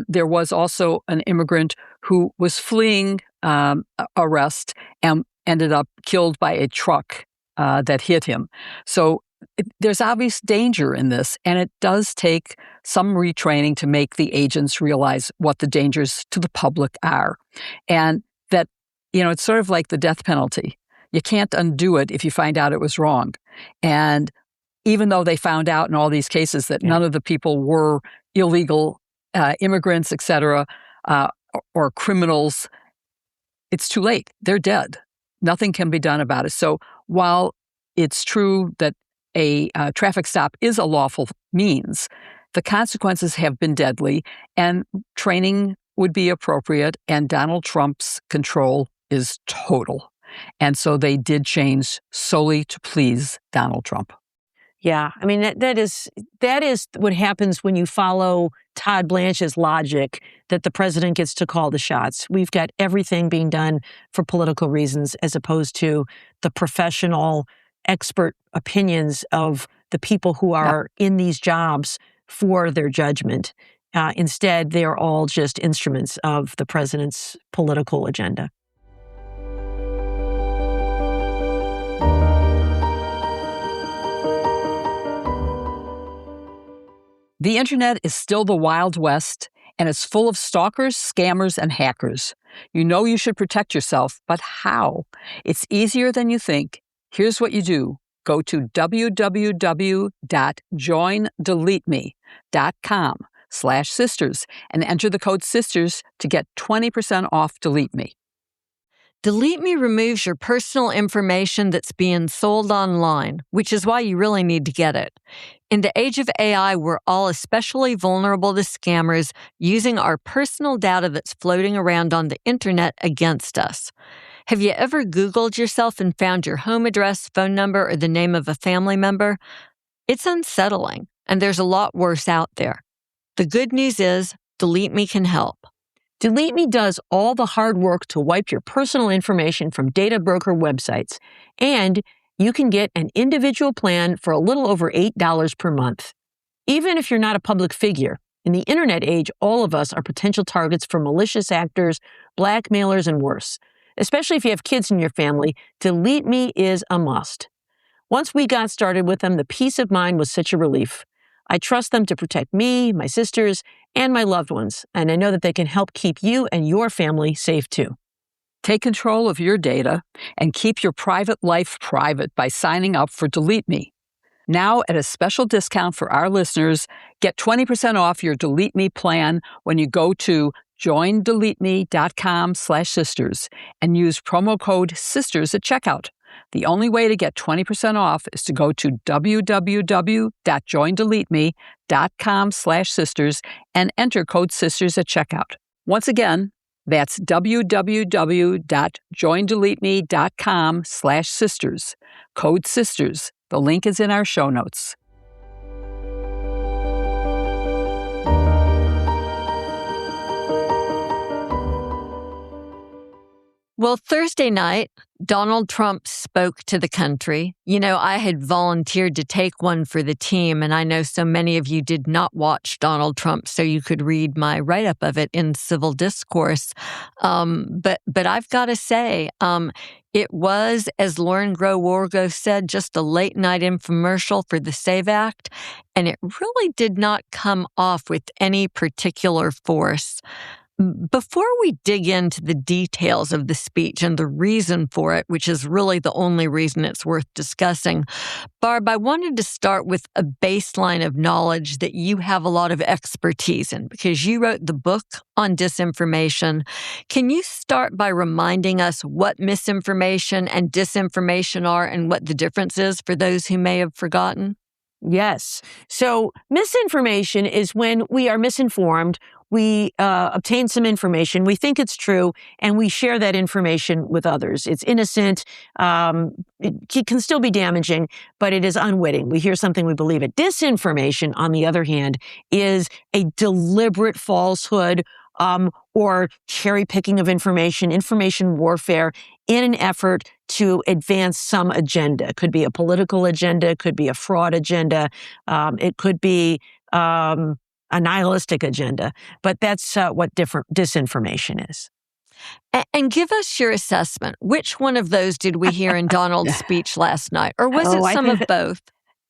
There was also an immigrant who was fleeing arrest and ended up killed by a truck that hit him. So there's obvious danger in this, and it does take some retraining to make the agents realize what the dangers to the public are. And that, it's sort of like the death penalty. You can't undo it if you find out it was wrong. And even though they found out in all these cases that none of the people were illegal immigrants, et cetera, or criminals, it's too late. They're dead. Nothing can be done about it. So while it's true that a traffic stop is a lawful means, the consequences have been deadly, and training would be appropriate, and Donald Trump's control is total. And so they did change solely to please Donald Trump. Yeah, I mean, that is what happens when you follow Todd Blanche's logic that the president gets to call the shots. We've got everything being done for political reasons as opposed to the professional expert opinions of the people who are in these jobs for their judgment. Instead, they are all just instruments of the president's political agenda. The internet is still the Wild West, and it's full of stalkers, scammers, and hackers. You know you should protect yourself, but how? It's easier than you think. Here's what you do. Go to www.joindeleteme.com/sisters and enter the code SISTERS to get 20% off DeleteMe. DeleteMe removes your personal information that's being sold online, which is why you really need to get it. In the age of AI, we're all especially vulnerable to scammers using our personal data that's floating around on the internet against us. Have you ever Googled yourself and found your home address, phone number, or the name of a family member? It's unsettling, and there's a lot worse out there. The good news is DeleteMe can help. DeleteMe does all the hard work to wipe your personal information from data broker websites, and you can get an individual plan for a little over $8 per month. Even if you're not a public figure, in the internet age, all of us are potential targets for malicious actors, blackmailers, and worse. Especially if you have kids in your family, DeleteMe is a must. Once we got started with them, the peace of mind was such a relief. I trust them to protect me, my sisters, and my loved ones, and I know that they can help keep you and your family safe too. Take control of your data and keep your private life private by signing up for DeleteMe. Now, at a special discount for our listeners, get 20% off your DeleteMe plan when you go to joindeleteme.com/sisters and use promo code SISTERS at checkout. The only way to get 20% off is to go to www.joindeleteme.com/sisters and enter code SISTERS at checkout. Once again, that's www.joindeleteme.com/sisters. Code SISTERS. The link is in our show notes. Well, Thursday Tuesday night, Donald Trump spoke to the country. You know, I had volunteered to take one for the team, and I know so many of you did not watch Donald Trump, so you could read my write-up of it in Civil Discourse. But I've got to say, it was, as Lauren Groh-Wargo said, just a late-night infomercial for the SAVE Act, and it really did not come off with any particular force. Before we dig into the details of the speech and the reason for it, which is really the only reason it's worth discussing, Barb, I wanted to start with a baseline of knowledge that you have a lot of expertise in because you wrote the book on disinformation. Can you start by reminding us what misinformation and disinformation are and what the difference is for those who may have forgotten? Yes. So misinformation is when we are misinformed. We obtain some information, we think it's true, and we share that information with others. It's innocent. It can still be damaging, but it is unwitting. We hear something, we believe it. Disinformation, on the other hand, is a deliberate falsehood or cherry picking of information warfare in an effort to advance some agenda. It could be a political agenda, it could be a fraud agenda, it could be a nihilistic agenda. But that's what disinformation is. And give us your assessment. Which one of those did we hear in Donald's speech last night? Or was it some of both?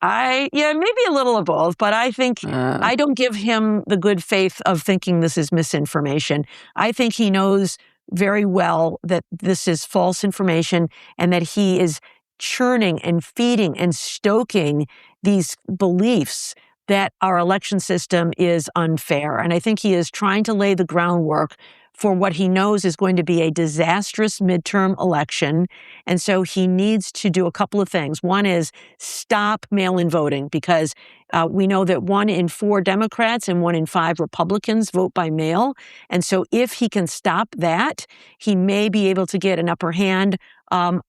Maybe a little of both, but I think I don't give him the good faith of thinking this is misinformation. I think he knows very well that this is false information and that he is churning and feeding and stoking these beliefs that our election system is unfair. And I think he is trying to lay the groundwork for what he knows is going to be a disastrous midterm election. And so he needs to do a couple of things. One is stop mail-in voting, because we know that 1 in 4 Democrats and 1 in 5 Republicans vote by mail. And so if he can stop that, he may be able to get an upper hand on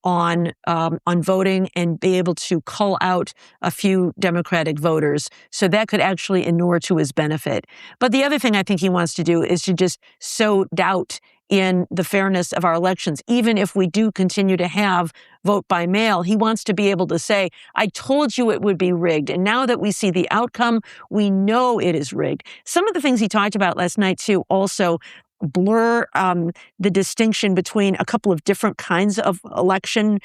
voting and be able to cull out a few Democratic voters. So that could actually inure to his benefit. But the other thing I think he wants to do is to just sow doubt in the fairness of our elections. Even if we do continue to have vote by mail, he wants to be able to say, I told you it would be rigged. And now that we see the outcome, we know it is rigged. Some of the things he talked about last night, too, also blur the distinction between a couple of different kinds of election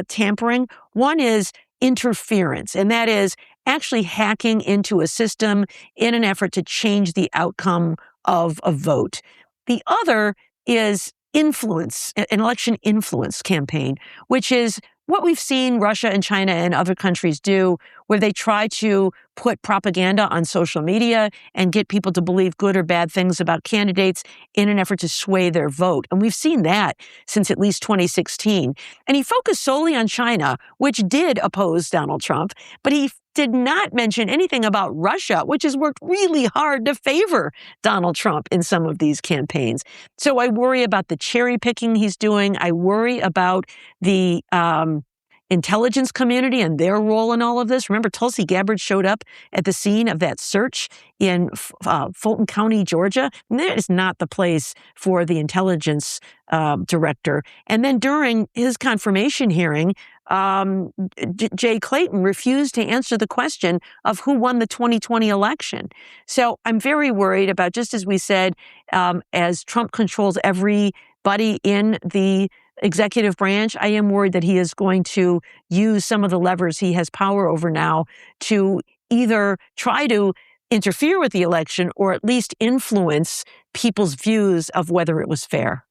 tampering. One is interference, and that is actually hacking into a system in an effort to change the outcome of a vote. The other is influence, an election influence campaign, which is what we've seen Russia and China and other countries do, where they try to put propaganda on social media and get people to believe good or bad things about candidates in an effort to sway their vote. And we've seen that since at least 2016. And he focused solely on China, which did oppose Donald Trump, but he did not mention anything about Russia, which has worked really hard to favor Donald Trump in some of these campaigns. So I worry about the cherry picking he's doing. I worry about the intelligence community and their role in all of this. Remember, Tulsi Gabbard showed up at the scene of that search in Fulton County, Georgia. And that is not the place for the intelligence director. And then during his confirmation hearing, Jay Clayton refused to answer the question of who won the 2020 election. So I'm very worried about, just as we said, as Trump controls everybody in the executive branch, I am worried that he is going to use some of the levers he has power over now to either try to interfere with the election or at least influence people's views of whether it was fair.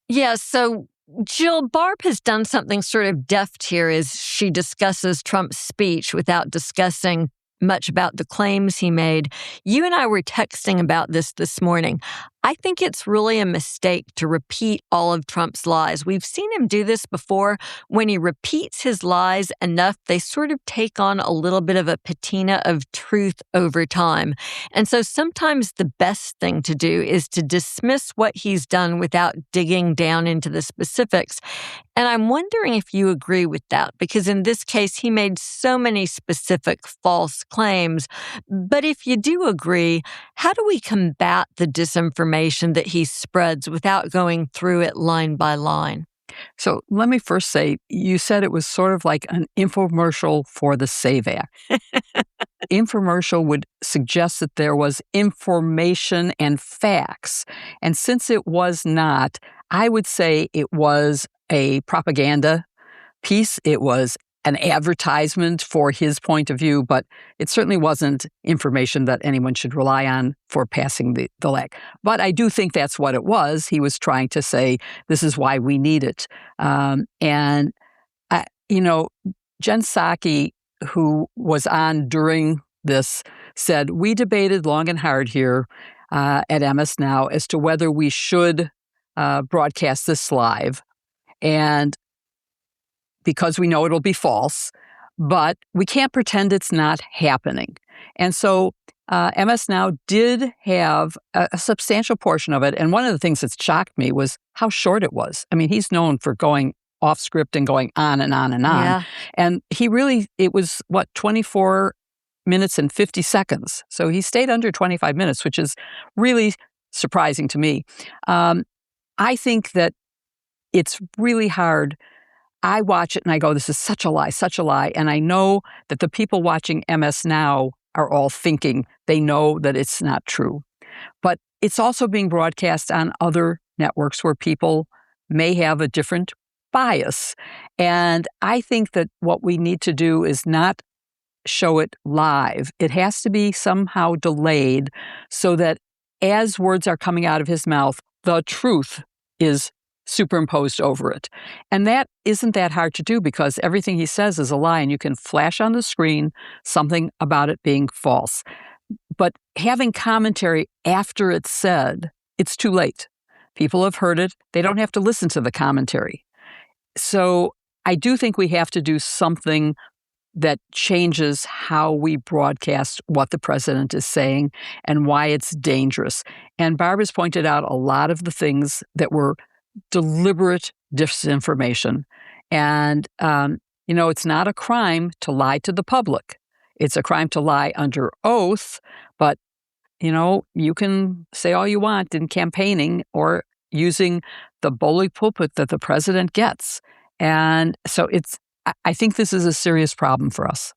Yeah, so Jill, Barb has done something sort of deft here as she discusses Trump's speech without discussing much about the claims he made. You and I were texting about this morning. I think it's really a mistake to repeat all of Trump's lies. We've seen him do this before. When he repeats his lies enough, they sort of take on a little bit of a patina of truth over time. And so sometimes the best thing to do is to dismiss what he's done without digging down into the specifics. And I'm wondering if you agree with that, because in this case, he made so many specific false claims. But if you do agree, how do we combat the disinformation that he spreads without going through it line by line? So let me first say, you said it was sort of like an infomercial for the SAVE Act. Infomercial would suggest that there was information and facts. And since it was not, I would say it was a propaganda piece. It was an advertisement for his point of view, but it certainly wasn't information that anyone should rely on for passing the law. But I do think that's what it was. He was trying to say, this is why we need it. And Jen Psaki, who was on during this, said, we debated long and hard here at MS Now as to whether we should broadcast this live. And because we know it'll be false, but we can't pretend it's not happening. And so MS Now did have a substantial portion of it. And one of the things that shocked me was how short it was. I mean, he's known for going off script and going on and on and on. Yeah. And it was 24 minutes and 50 seconds. So he stayed under 25 minutes, which is really surprising to me. I think that it's really hard. I watch it and I go, this is such a lie, such a lie. And I know that the people watching MS Now are all thinking they know that it's not true. But it's also being broadcast on other networks where people may have a different bias. And I think that what we need to do is not show it live. It has to be somehow delayed so that as words are coming out of his mouth, the truth is superimposed over it. And that isn't that hard to do because everything he says is a lie and you can flash on the screen something about it being false. But having commentary after it's said, it's too late. People have heard it. They don't have to listen to the commentary. So I do think we have to do something that changes how we broadcast what the president is saying and why it's dangerous. And Barbara's pointed out a lot of the things that were deliberate disinformation. And, it's not a crime to lie to the public. It's a crime to lie under oath, but, you can say all you want in campaigning or using the bully pulpit that the president gets. And so I think this is a serious problem for us.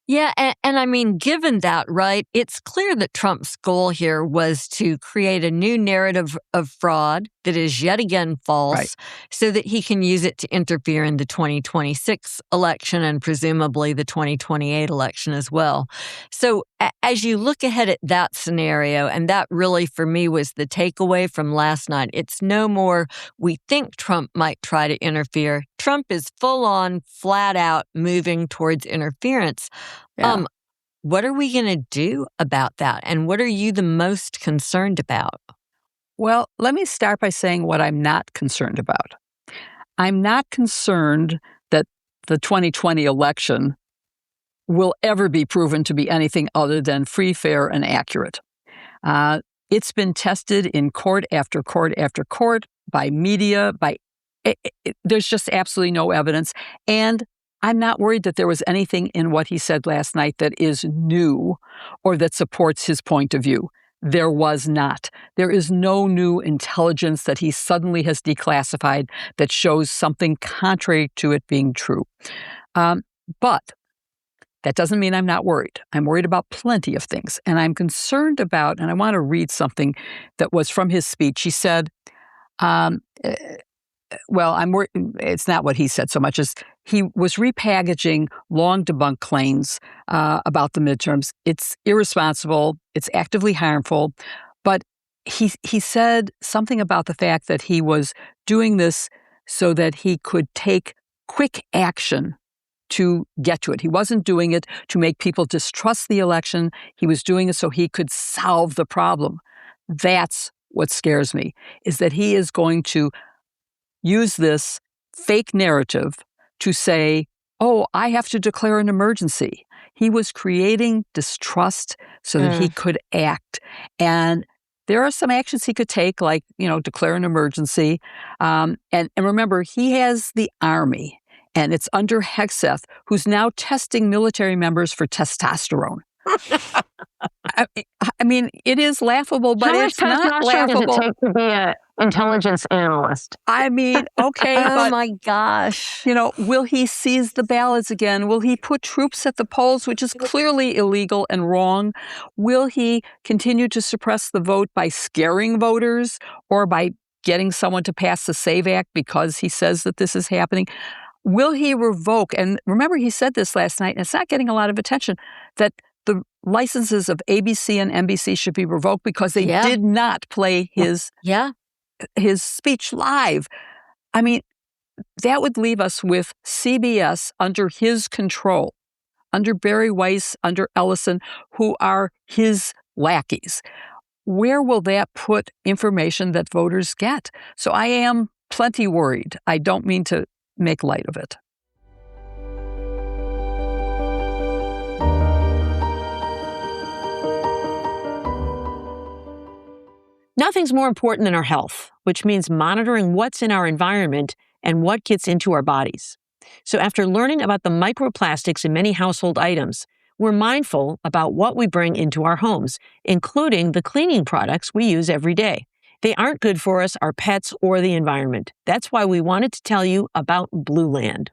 Yeah, and I mean, given that, right, it's clear that Trump's goal here was to create a new narrative of fraud that is yet again false, right, so that he can use it to interfere in the 2026 election and presumably the 2028 election as well. So as you look ahead at that scenario, and that really for me was the takeaway from last night, it's no more we think Trump might try to interfere. Trump is full on, flat out moving towards interference. Yeah. What are we going to do about that? And what are you the most concerned about? Well, let me start by saying what I'm not concerned about. I'm not concerned that the 2020 election will ever be proven to be anything other than free, fair, and accurate. It's been tested in court after court after court, by media, there's just absolutely no evidence. And I'm not worried that there was anything in what he said last night that is new or that supports his point of view. There was not. There is no new intelligence that he suddenly has declassified that shows something contrary to it being true. But that doesn't mean I'm not worried. I'm worried about plenty of things. And I'm concerned about, and I want to read something that was from his speech. He said, I'm worried. It's not what he said so much as he was repackaging long debunked claims about the midterms. It's irresponsible. It's actively harmful. But he said something about the fact that he was doing this so that he could take quick action to get to it. He wasn't doing it to make people distrust the election. He was doing it so he could solve the problem. That's what scares me, is that he is going to use this fake narrative to say, oh, I have to declare an emergency. He was creating distrust so that he could act. And there are some actions he could take, like, declare an emergency. And remember, he has the Army, and it's under Hexclad, who's now testing military members for testosterone. I mean, it is laughable, but it's not laughable. How much testosterone does it take to be intelligence analyst. I mean, okay, Oh but my gosh. will he seize the ballots again? Will he put troops at the polls, which is clearly illegal and wrong? Will he continue to suppress the vote by scaring voters or by getting someone to pass the SAVE Act because he says that this is happening? Will he revoke, and remember he said this last night, and it's not getting a lot of attention, that the licenses of ABC and NBC should be revoked because they did not play his speech live. I mean, that would leave us with CBS under his control, under Barry Weiss, under Ellison, who are his lackeys. Where will that put information that voters get? So I am plenty worried. I don't mean to make light of it. Nothing's more important than our health, which means monitoring what's in our environment and what gets into our bodies. So after learning about the microplastics in many household items, we're mindful about what we bring into our homes, including the cleaning products we use every day. They aren't good for us, our pets, or the environment. That's why we wanted to tell you about Blueland.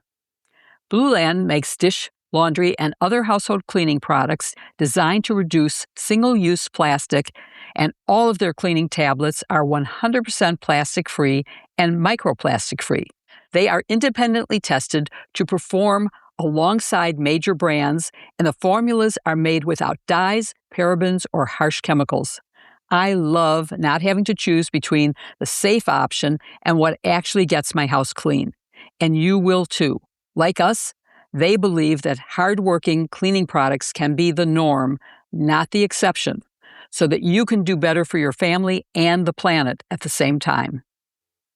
Blueland makes dish, laundry, and other household cleaning products designed to reduce single-use plastic, and all of their cleaning tablets are 100% plastic-free and microplastic-free. They are independently tested to perform alongside major brands, and the formulas are made without dyes, parabens, or harsh chemicals. I love not having to choose between the safe option and what actually gets my house clean. And you will too. Like us, they believe that hardworking cleaning products can be the norm, not the exception, so that you can do better for your family and the planet at the same time.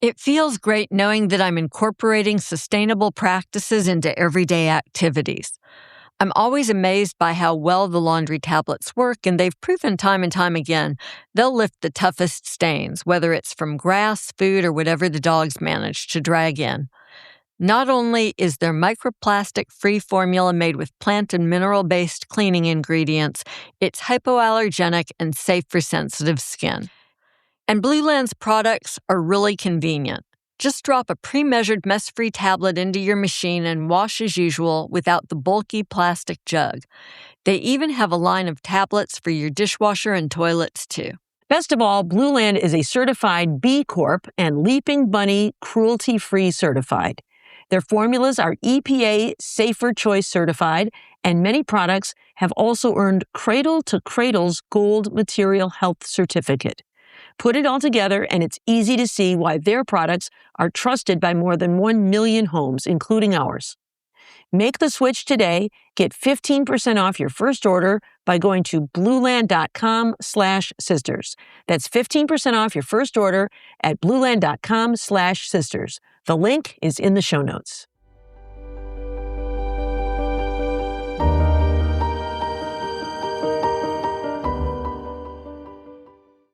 It feels great knowing that I'm incorporating sustainable practices into everyday activities. I'm always amazed by how well the laundry tablets work, and they've proven time and time again they'll lift the toughest stains, whether it's from grass, food, or whatever the dogs manage to drag in. Not only is their microplastic-free formula made with plant and mineral-based cleaning ingredients, it's hypoallergenic and safe for sensitive skin. And Blueland's products are really convenient. Just drop a pre-measured mess-free tablet into your machine and wash as usual without the bulky plastic jug. They even have a line of tablets for your dishwasher and toilets, too. Best of all, Blueland is a certified B Corp and Leaping Bunny cruelty-free certified. Their formulas are EPA Safer Choice certified, and many products have also earned Cradle to Cradle's Gold Material Health Certificate. Put it all together, and it's easy to see why their products are trusted by more than 1 million homes, including ours. Make the switch today. Get 15% off your first order by going to blueland.com/sisters. That's 15% off your first order at blueland.com/sisters. The link is in the show notes.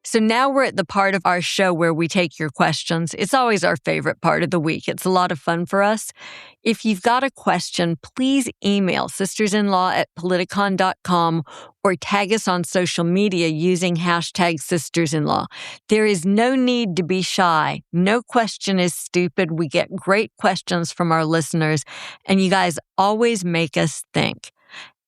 So now we're at the part of our show where we take your questions. It's always our favorite part of the week. It's a lot of fun for us. If you've got a question, please email sistersinlaw@politicon.com or tag us on social media using #sistersinlaw. There is no need to be shy. No question is stupid. We get great questions from our listeners, and you guys always make us think.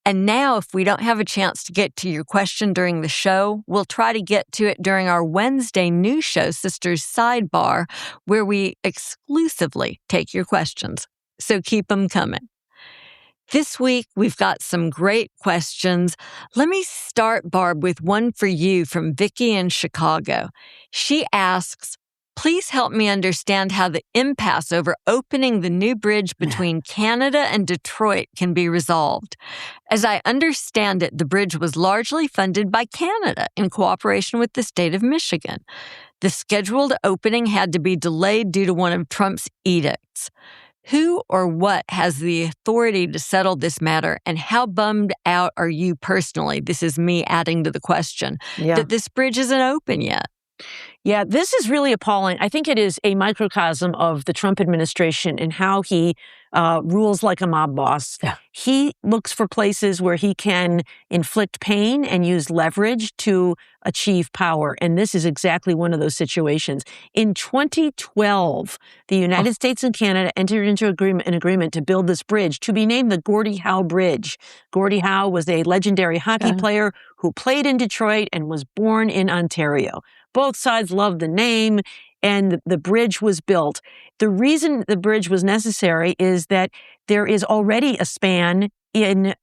And now, if we don't have a chance to get to your question during the show, we'll try to get to it during our Wednesday news show, Sisters Sidebar, where we exclusively take your questions. So keep them coming. This week, we've got some great questions. Let me start, Barb, with one for you from Vicky in Chicago. She asks, please help me understand how the impasse over opening the new bridge between Canada and Detroit can be resolved. As I understand it, the bridge was largely funded by Canada in cooperation with the state of Michigan. The scheduled opening had to be delayed due to one of Trump's edicts. Who or what has the authority to settle this matter, and how bummed out are you personally, this is me adding to the question, that this bridge isn't open yet? Yeah, this is really appalling. I think it is a microcosm of the Trump administration and how he rules like a mob boss. Yeah. He looks for places where he can inflict pain and use leverage to achieve power. And this is exactly one of those situations. In 2012, the United States and Canada entered into an agreement to build this bridge to be named the Gordie Howe Bridge. Gordie Howe was a legendary hockey player who played in Detroit and was born in Ontario. Both sides loved the name, and the bridge was built. The reason the bridge was necessary is that there is already a span in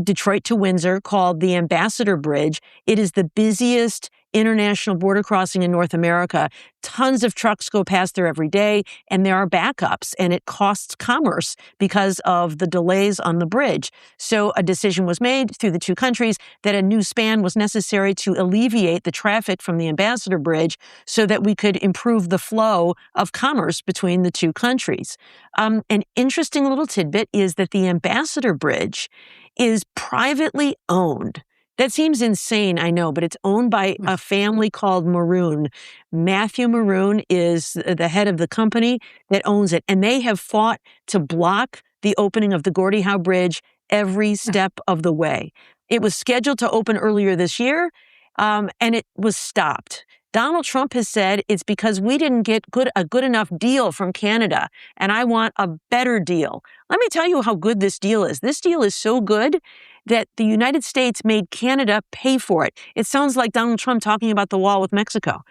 Detroit to Windsor called the Ambassador Bridge. It is the busiest international border crossing in North America. Tons of trucks go past there every day, and there are backups, and it costs commerce because of the delays on the bridge. So a decision was made through the two countries that a new span was necessary to alleviate the traffic from the Ambassador Bridge so that we could improve the flow of commerce between the two countries. An interesting little tidbit is that the Ambassador Bridge is privately owned. That seems insane, I know, but it's owned by a family called Maroon. Matthew Maroon is the head of the company that owns it, and they have fought to block the opening of the Gordie Howe Bridge every step of the way. It was scheduled to open earlier this year, and it was stopped. Donald Trump has said it's because we didn't get a good enough deal from Canada, and I want a better deal. Let me tell you how good this deal is. This deal is so good that the United States made Canada pay for it. It sounds like Donald Trump talking about the wall with Mexico.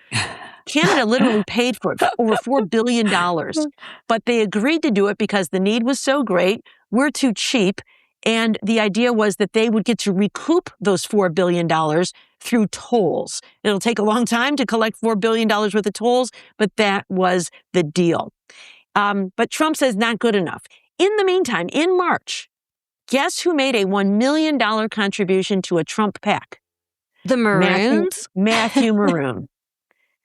Canada literally paid for it for over $4 billion, but they agreed to do it because the need was so great. We're too cheap. And the idea was that they would get to recoup those $4 billion through tolls. It'll take a long time to collect $4 billion worth of tolls, but that was the deal. But Trump says not good enough. In the meantime, in March, guess who made a $1 million contribution to a Trump PAC? The Maroons? Matthew Maroon.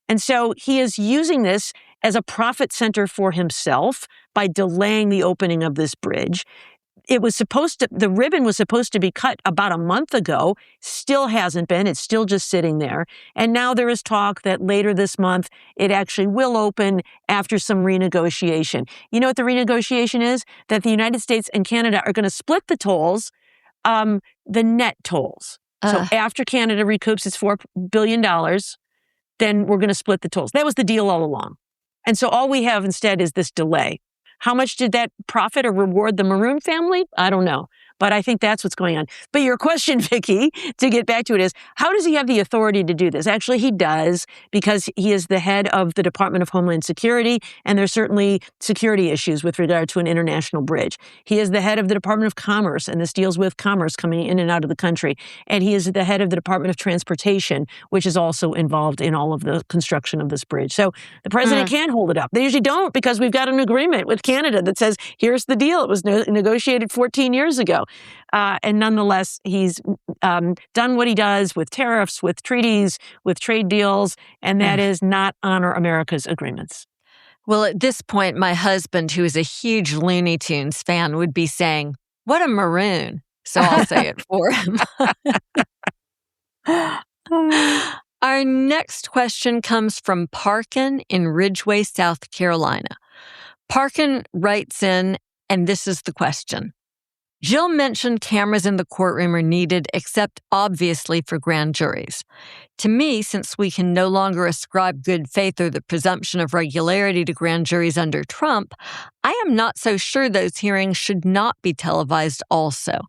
And so he is using this as a profit center for himself by delaying the opening of this bridge. The ribbon was supposed to be cut about a month ago, still hasn't been. It's still just sitting there. And now there is talk that later this month, it actually will open after some renegotiation. You know what the renegotiation is? That the United States and Canada are going to split the tolls, the net tolls. So after Canada recoups its $4 billion, then we're going to split the tolls. That was the deal all along. And so all we have instead is this delay. How much did that profit or reward the Maroon family? I don't know. But I think that's what's going on. But your question, Vicki, to get back to it is, how does he have the authority to do this? Actually, he does, because he is the head of the Department of Homeland Security, and there's certainly security issues with regard to an international bridge. He is the head of the Department of Commerce, and this deals with commerce coming in and out of the country. And he is the head of the Department of Transportation, which is also involved in all of the construction of this bridge. So the president can hold it up. They usually don't, because we've got an agreement with Canada that says, here's the deal. It was negotiated 14 years ago. And nonetheless, he's done what he does with tariffs, with treaties, with trade deals, and that is not honor America's agreements. Well, at this point, my husband, who is a huge Looney Tunes fan, would be saying, "What a maroon." So I'll say it for him. Our next question comes from Parkin in Ridgeway, South Carolina. Parkin writes in, and this is the question. Jill mentioned cameras in the courtroom are needed, except obviously for grand juries. To me, since we can no longer ascribe good faith or the presumption of regularity to grand juries under Trump, I am not so sure those hearings should not be televised also.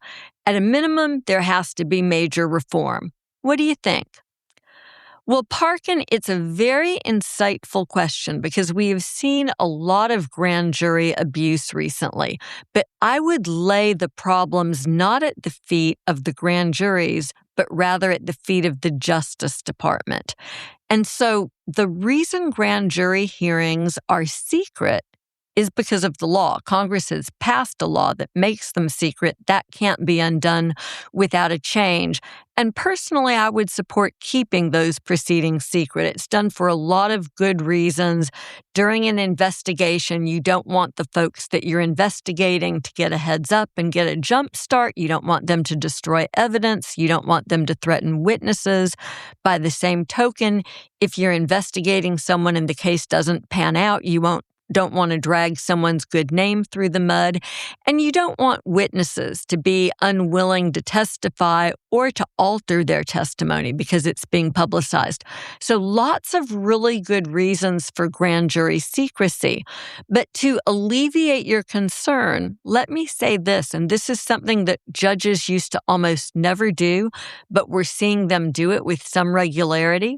At a minimum, there has to be major reform. What do you think? Well, Parkin, it's a very insightful question because we have seen a lot of grand jury abuse recently, but I would lay the problems not at the feet of the grand juries, but rather at the feet of the Justice Department. And so the reason grand jury hearings are secret is because of the law. Congress has passed a law that makes them secret. That can't be undone without a change. And personally, I would support keeping those proceedings secret. It's done for a lot of good reasons. During an investigation, you don't want the folks that you're investigating to get a heads up and get a jump start. You don't want them to destroy evidence. You don't want them to threaten witnesses. By the same token, if you're investigating someone and the case doesn't pan out, you don't want to drag someone's good name through the mud, and you don't want witnesses to be unwilling to testify or to alter their testimony because it's being publicized. So lots of really good reasons for grand jury secrecy. But to alleviate your concern, let me say this, and this is something that judges used to almost never do, but we're seeing them do it with some regularity.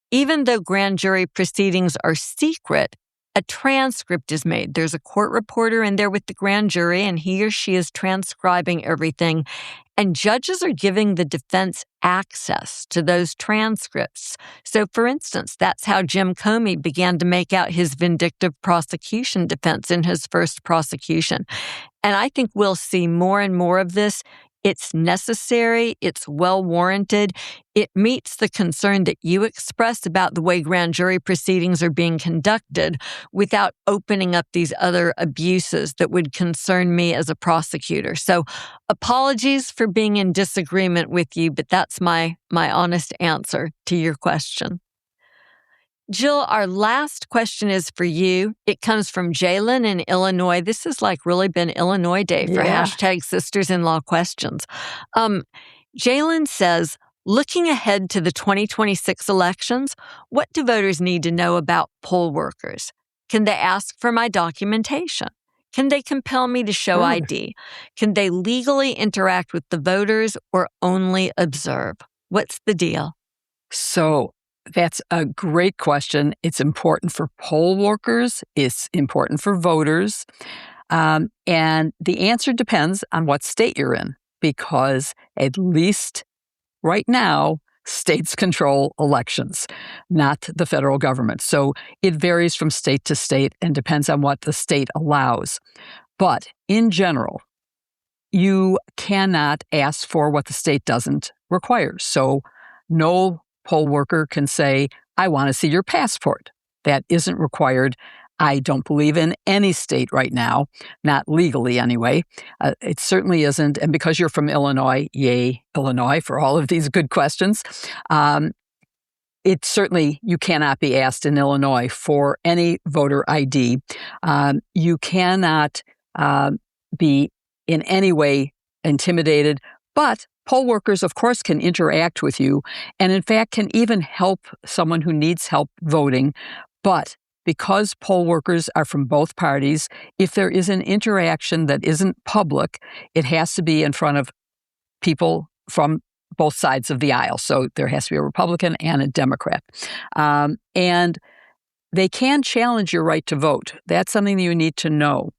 Even though grand jury proceedings are secret, a transcript is made. There's a court reporter in there with the grand jury, and he or she is transcribing everything. And judges are giving the defense access to those transcripts. So, for instance, that's how Jim Comey began to make out his vindictive prosecution defense in his first prosecution. And I think we'll see more and more of this. It's necessary. It's well warranted. It meets the concern that you express about the way grand jury proceedings are being conducted without opening up these other abuses that would concern me as a prosecutor. So apologies for being in disagreement with you, but that's my honest answer to your question. Jill, our last question is for you. It comes from Jalen in Illinois. This has really been Illinois Day for hashtag Sisters-in-Law questions. Jalen says, looking ahead to the 2026 elections, what do voters need to know about poll workers? Can they ask for my documentation? Can they compel me to show ID? Can they legally interact with the voters or only observe? What's the deal? So that's a great question. It's important for poll workers. It's important for voters. And the answer depends on what state you're in, because at least right now, states control elections, not the federal government. So it varies from state to state and depends on what the state allows. But in general, you cannot ask for what the state doesn't require. So no poll worker can say, I want to see your passport. That isn't required. I don't believe in any state right now, not legally anyway. It certainly isn't. And because you're from Illinois, yay, Illinois, for all of these good questions, it certainly, you cannot be asked in Illinois for any voter ID. You cannot be in any way intimidated, but poll workers, of course, can interact with you and, in fact, can even help someone who needs help voting. But because poll workers are from both parties, if there is an interaction that isn't public, it has to be in front of people from both sides of the aisle. So there has to be a Republican and a Democrat. And they can challenge your right to vote. That's something that you need to know.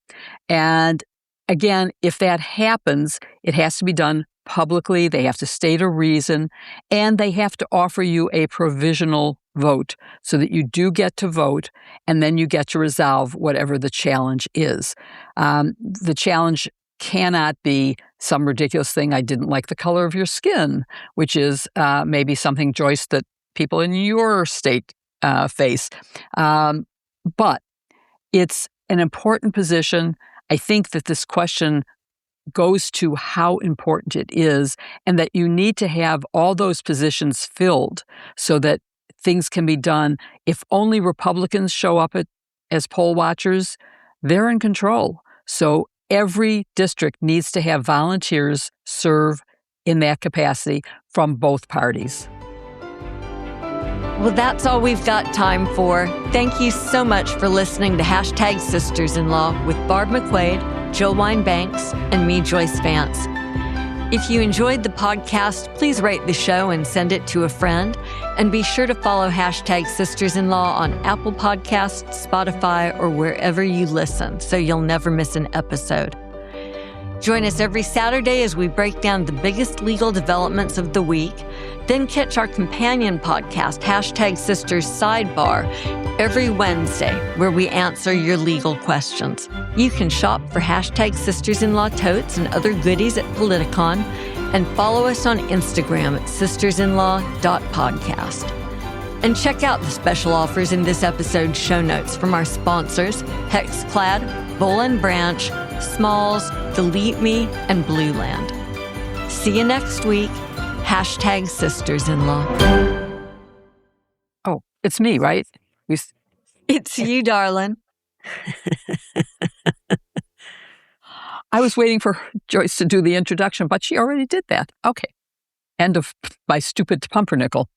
And again, if that happens, it has to be done publicly. They have to state a reason, and they have to offer you a provisional vote so that you do get to vote, and then you get to resolve whatever the challenge is. The challenge cannot be some ridiculous thing, I didn't like the color of your skin, which is maybe something, Joyce, that people in your state face. But it's an important position. I think that this question goes to how important it is, and that you need to have all those positions filled so that things can be done. If only Republicans show up as poll watchers, they're in control. So every district needs to have volunteers serve in that capacity from both parties. Well, that's all we've got time for. Thank you so much for listening to hashtag Sisters-in-Law with Barb McQuaid, Jill Wine-Banks, and me, Joyce Vance. If you enjoyed the podcast, please rate the show and send it to a friend. And be sure to follow hashtag Sisters-in-Law on Apple Podcasts, Spotify, or wherever you listen so you'll never miss an episode. Join us every Saturday as we break down the biggest legal developments of the week. Then catch our companion podcast, #Sisters Sidebar, every Wednesday, where we answer your legal questions. You can shop for #Sisters-in-Law totes and other goodies at Politicon, and follow us on Instagram at sistersinlaw.podcast. And check out the special offers in this episode's show notes from our sponsors, Hexclad, Boll Branch, Smalls, DeleteMe, and Blueland. See you next week. #Sisters-in-Law. Oh, it's me, right? It's you, darling. I was waiting for Joyce to do the introduction, but she already did that. Okay. End of my stupid pumpernickel.